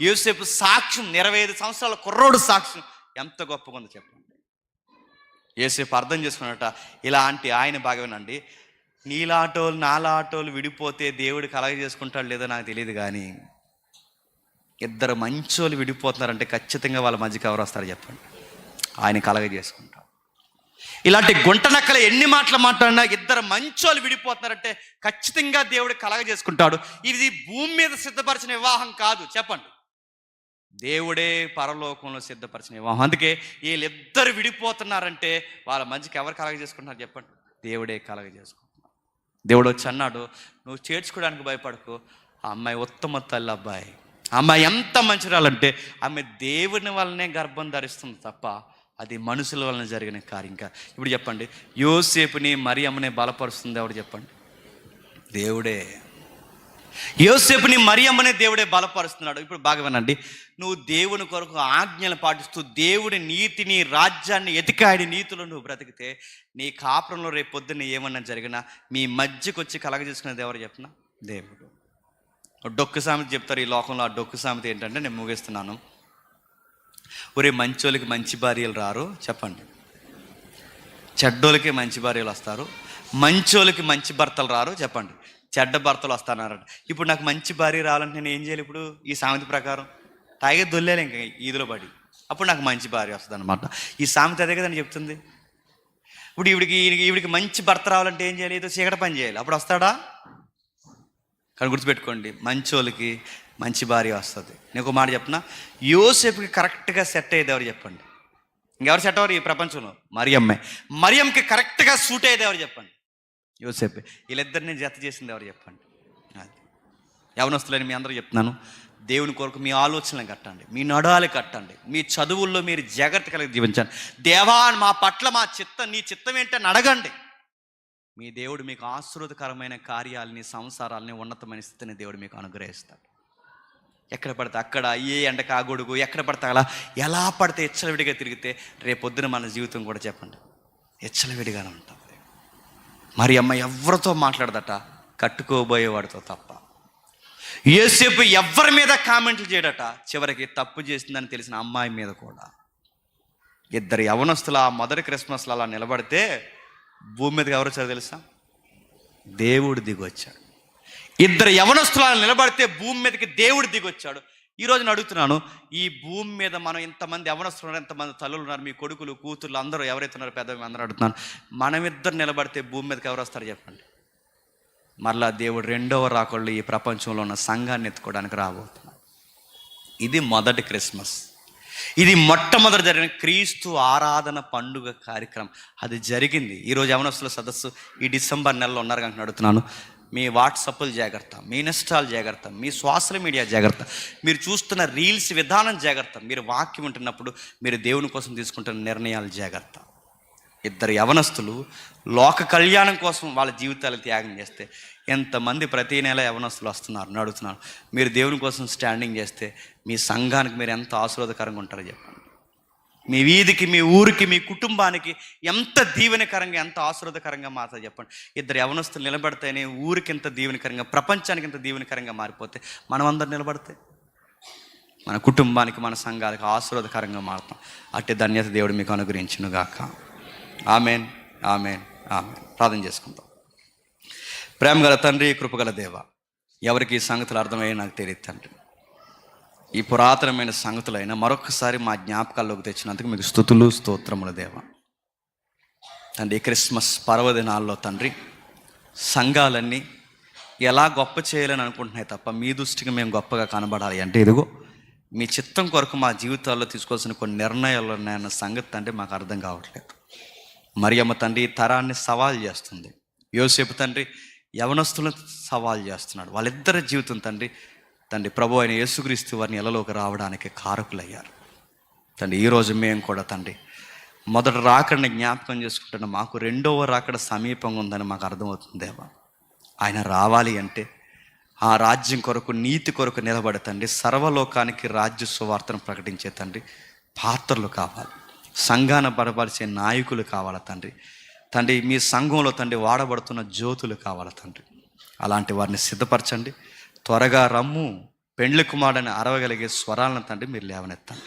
A: యోసేపు సాక్ష్యం 25 సంవత్సరాల కుర్రోడు సాక్ష్యం ఎంత గొప్పగా ఉంది చెప్పండి. యోసేపు అర్థం చేసుకున్నట, ఇలాంటి ఆయన బాగానండి, నీలాటోలు నాలాటోలు విడిపోతే దేవుడు కలగ చేసుకుంటాడు లేదో నాకు తెలియదు, కానీ ఇద్దరు మంచోళ్ళు విడిపోతున్నారంటే ఖచ్చితంగా వాళ్ళ మధ్యకి ఎవరు వస్తారు చెప్పండి? ఆయన కలగ చేసుకుంటాడు. ఇలాంటి గుంట నక్కలు ఎన్ని మాటలు మాట్లాడినా ఇద్దరు మంచోళ్ళు విడిపోతున్నారంటే ఖచ్చితంగా దేవుడు కలగజేసుకుంటాడు. ఇది భూమి మీద సిద్ధపరిచిన వివాహం కాదు. చెప్పండి, దేవుడే పరలోకంలో సిద్ధపరిచిన వివాహం. అందుకే వీళ్ళిద్దరు విడిపోతున్నారంటే వాళ్ళ మధ్యకి ఎవరు కలగజేసుకుంటున్నారు చెప్పండి? దేవుడే కలగజేసుకుంటున్నారు. దేవుడు వచ్చి అన్నాడు, నువ్వు చేర్చుకోవడానికి భయపడకు, ఆ అమ్మాయి ఉత్తమ తల్లి అబ్బాయి. అమ్మాయి ఎంత మంచిరాలంటే ఆమె దేవుని వల్లనే గర్భం ధరిస్తుంది తప్ప అది మనుషుల వలన జరిగిన కార్యం. ఇంకా ఇప్పుడు చెప్పండి, యోసేపుని మరియమ్మని బలపరుస్తుంది ఎవరు చెప్పండి? దేవుడే. యోసేపుని మరియమ్మని దేవుడే బలపరుస్తున్నాడు. ఇప్పుడు బాగా వినండి, నువ్వు దేవుని కొరకు ఆజ్ఞలు పాటిస్తూ దేవుడి నీతిని రాజ్యాన్ని ఎతికాడి నీతిలో నువ్వు బ్రతికితే నీ కాపురంలో రేపు పొద్దున్న ఏమన్నా జరిగినా మీ మధ్యకు వచ్చి కలగజేసుకునేది ఎవరు చెప్పినా? దేవుడు. డొక్కు సామెత చెప్తారు ఈ లోకంలో. ఆ డొక్కు సామెత ఏంటంటే, నేను ముగిస్తున్నాను, ఒరే మంచోళ్ళకి మంచి భార్యలు రారు చెప్పండి, చెడ్డోళ్ళకి మంచి భార్యలు వస్తారు, మంచోళ్ళకి మంచి భర్తలు రారు చెప్పండి, చెడ్డ భర్తలు వస్తానారట. ఇప్పుడు నాకు మంచి భార్య రావాలంటే నేను ఏం చేయాలి? ఇప్పుడు ఈ సామెత ప్రకారం తాగే దొల్లేలు ఇంకా ఈదులో పడి అప్పుడు నాకు మంచి భార్య వస్తుంది అనమాట. ఈ సామెత అదే కదని చెప్తుంది. ఇప్పుడు ఈవిడికి మంచి భర్త రావాలంటే ఏం చేయాలి? ఏదో చీకటి పని చేయాలి, అప్పుడు వస్తాడా? కానీ గుర్తుపెట్టుకోండి, మంచోళ్ళకి మంచి భార్య వస్తుంది. నేను ఒక మాట చెప్పిన, యోసేపుకి కరెక్ట్గా సెట్ అయ్యేది ఎవరు చెప్పండి? ఇంకెవరు సెట్ అవ్వరు ఈ ప్రపంచంలో? మరియమ్మే. మరియంకి కరెక్ట్గా సూట్ అయ్యేది ఎవరు చెప్పండి? యోసేపు. వీళ్ళిద్దరిని జత చేసింది ఎవరు చెప్పండి? అది యవనస్తులని మీ అందరూ చెప్తున్నాను, దేవుని కొరకు మీ ఆలోచనలు కట్టండి, మీ నడాలు కట్టండి, మీ చదువుల్లో మీరు జాగ్రత్త కలిగి జీవించండి. దేవా మా పట్ల నీ చిత్తం ఏంటని అడగండి. మీ దేవుడు మీకు ఆశీర్వాదకరమైన కార్యాలని, సంసారాలని, ఉన్నతమైన స్థితిని దేవుడు మీకు అనుగ్రహిస్తాడు. ఎక్కడ పడితే అక్కడ, ఏ ఎండక ఆ గొడుగు, ఎక్కడ పడితే అలా, ఎలా పడితే ఎచ్చలవిడిగా తిరిగితే రేపొద్దున మన జీవితం కూడా చెప్పండి ఎచ్చలవిడిగానే ఉంటుంది. మరి అమ్మ ఎవరితో మాట్లాడదట? కట్టుకోబోయేవాడితో తప్ప. యోసేపు ఎవరి మీద కామెంట్లు చేయడట, చివరికి తప్పు చేసిందని తెలిసిన అమ్మాయి మీద కూడా. ఇద్దరు యవనస్తులు ఆ మొదటి క్రిస్మస్లో అలా నిలబడితే భూమి మీదకి ఎవరు వచ్చారో తెలుసా? దేవుడు దిగొచ్చాడు. ఇద్దరు యవనస్తులు అలా నిలబడితే భూమి మీదకి దేవుడు దిగొచ్చాడు. ఈరోజు నేను అడుగుతున్నాను, ఈ భూమి మీద మనం ఇంతమంది యవనస్తులు ఉన్నారు, ఎంతమంది తల్లులు ఉన్నారు, మీ కొడుకులు కూతుర్లు అందరూ ఎవరైతే ఉన్నారో పెద్దవి అందరూ అడుగుతున్నాను, మనమిద్దరు నిలబడితే భూమి మీదకి ఎవరు వస్తారు చెప్పండి? మరలా దేవుడు రెండవ రాకళ్ళు ఈ ప్రపంచంలో ఉన్న సంఘాన్ని ఎత్తుకోవడానికి రాబోతున్నాడు. ఇది మొదటి క్రిస్మస్. ఇది మొట్టమొదటి జరిగిన క్రీస్తు ఆరాధన పండుగ కార్యక్రమం. అది జరిగింది. ఈరోజు యవనస్తుల సదస్సు ఈ డిసెంబర్ నెలలో ఉన్నారు కనుక అడుగుతున్నాను, మీ వాట్సాప్లు జాగ్రత్త, మీ ఇన్స్టాల్ జాగ్రత్త, మీ సోషల్ మీడియా జాగ్రత్త, మీరు చూస్తున్న రీల్స్ విధానం జాగ్రత్త, మీరు వాక్యం ఉంటున్నప్పుడు మీరు దేవుని కోసం తీసుకుంటున్న నిర్ణయాలు జాగ్రత్త. ఇద్దరు యవనస్తులు లోక కళ్యాణం కోసం వాళ్ళ జీవితాలు త్యాగం చేస్తే ఎంతమంది ప్రతి నెల యవనస్తులు వస్తున్నారు అడుగుతున్నారు. మీరు దేవుని కోసం స్టాండింగ్ చేస్తే మీ సంఘానికి మీరు ఎంత ఆశీర్వాదకరంగా ఉంటారో చెప్పండి. మీ వీధికి, మీ ఊరికి, మీ కుటుంబానికి ఎంత దీవెనకరంగా, ఎంత ఆశీర్వాదకరంగా మాత్రం చెప్పండి. ఇద్దరు యవనస్తులు నిలబడితేనే ఊరికి ఎంత దీవెనకరంగా, ప్రపంచానికి ఎంత దీవెనకరంగా మారిపోతే మనం అందరు నిలబడితే మన కుటుంబానికి, మన సంఘానికి ఆశీర్వాదకరంగా మారుతాం. అట్టి ధన్యత దేవుడు మీకు అనుగ్రహించును గాక. Amen, amen, amen. ప్రార్థన చేసుకుందాం. ప్రేమగల తండ్రి, కృపగల దేవ, ఎవరికి ఈ సంగతులు అర్థమయ్యే నాకు తెలియదు తండ్రి. ఈ పురాతనమైన సంగతులైనా మరొకసారి మా జ్ఞాపకాల్లోకి తెచ్చినందుకు మీకు స్తుతులు, స్తోత్రములు దేవ. తండ్రి, క్రిస్మస్ పర్వదినాల్లో తండ్రి సంఘాలన్నీ ఎలా గొప్ప చేయాలని అనుకుంటున్నాయి తప్ప మీ దృష్టికి మేము గొప్పగా కనబడాలి అంటే ఇదిగో మీ చిత్తం కొరకు మా జీవితాల్లో తీసుకోవాల్సిన కొన్ని నిర్ణయాలు ఉన్నాయన్న సంగతి తండ్రి మాకు అర్థం కావట్లేదు. మరియమ్మ తండ్రి ఈ తరాన్ని సవాల్ చేస్తుంది. యోసేపు తండ్రి యవనస్తులను సవాల్ చేస్తున్నాడు. వాళ్ళిద్దరి జీవితం తండ్రి ప్రభు అయిన యేసుక్రీస్తు వారిని ఎలలోకి రావడానికి కారకులయ్యారు. తండ్రి ఈరోజు మేము కూడా తండ్రి మొదటి రాకడని జ్ఞాపకం చేసుకుంటున్న మాకు రెండవ రాకడ సమీపంగా ఉందని మాకు అర్థమవుతుంది దేవా. ఆయన రావాలి అంటే ఆ రాజ్యం కొరకు, నీతి కొరకు నిలబడే తండ్రి, సర్వలోకానికి రాజ్య సువార్తను ప్రకటించే తండ్రి పాత్రలు కావాలి, సంఘాన్ని బలపరిచే నాయకులు కావాలి తండ్రి మీ సంఘంలో తండ్రి వాడబడుతున్న జ్యోతులు కావాలి తండ్రి. అలాంటి వారిని సిద్ధపరచండి. త్వరగా రమ్ము పెండ్లి కుమారుడని అరవగలిగే స్వరాలను తండ్రి మీరు లేవనెత్తండి.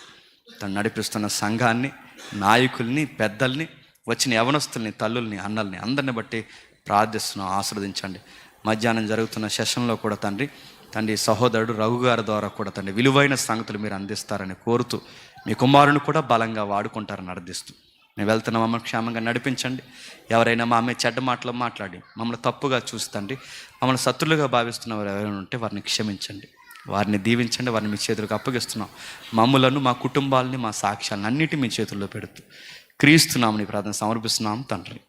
A: తను నడిపిస్తున్న సంఘాన్ని, నాయకుల్ని, పెద్దల్ని, వచ్చిన యవనస్తుల్ని, తల్లుల్ని, అన్నల్ని అందరిని బట్టి ప్రార్థిస్తున్నాం. ఆశీర్వదించండి. మధ్యాహ్నం జరుగుతున్న సెషన్లో కూడా తండ్రి సహోదరుడు రఘు గారి ద్వారా కూడా తండ్రి విలువైన సంగతులు మీరు అందిస్తారని కోరుతూ మీ కుమారుని కూడా బలంగా వాడుకుంటారని అర్థిస్తూ మేము వెళ్తున్న మమ్మల్ని క్షేమంగా నడిపించండి. ఎవరైనా మా మీద చెడ్డ మాటలు మాట్లాడి మమ్మల్ని తప్పుగా చూస్తండి, మమ్మల్ని శత్రులుగా భావిస్తున్నవారు ఎవరైనా ఉంటే వారిని క్షమించండి, వారిని దీవించండి. వారిని మీ చేతులకు అప్పగిస్తున్నాం. మమ్ములను, మా కుటుంబాలని, మా సాక్ష్యాలను అన్నిటి మీ చేతుల్లో పెడుతూ క్రీస్తు నామమున ప్రార్థన సమర్పిస్తున్నాం తండ్రి.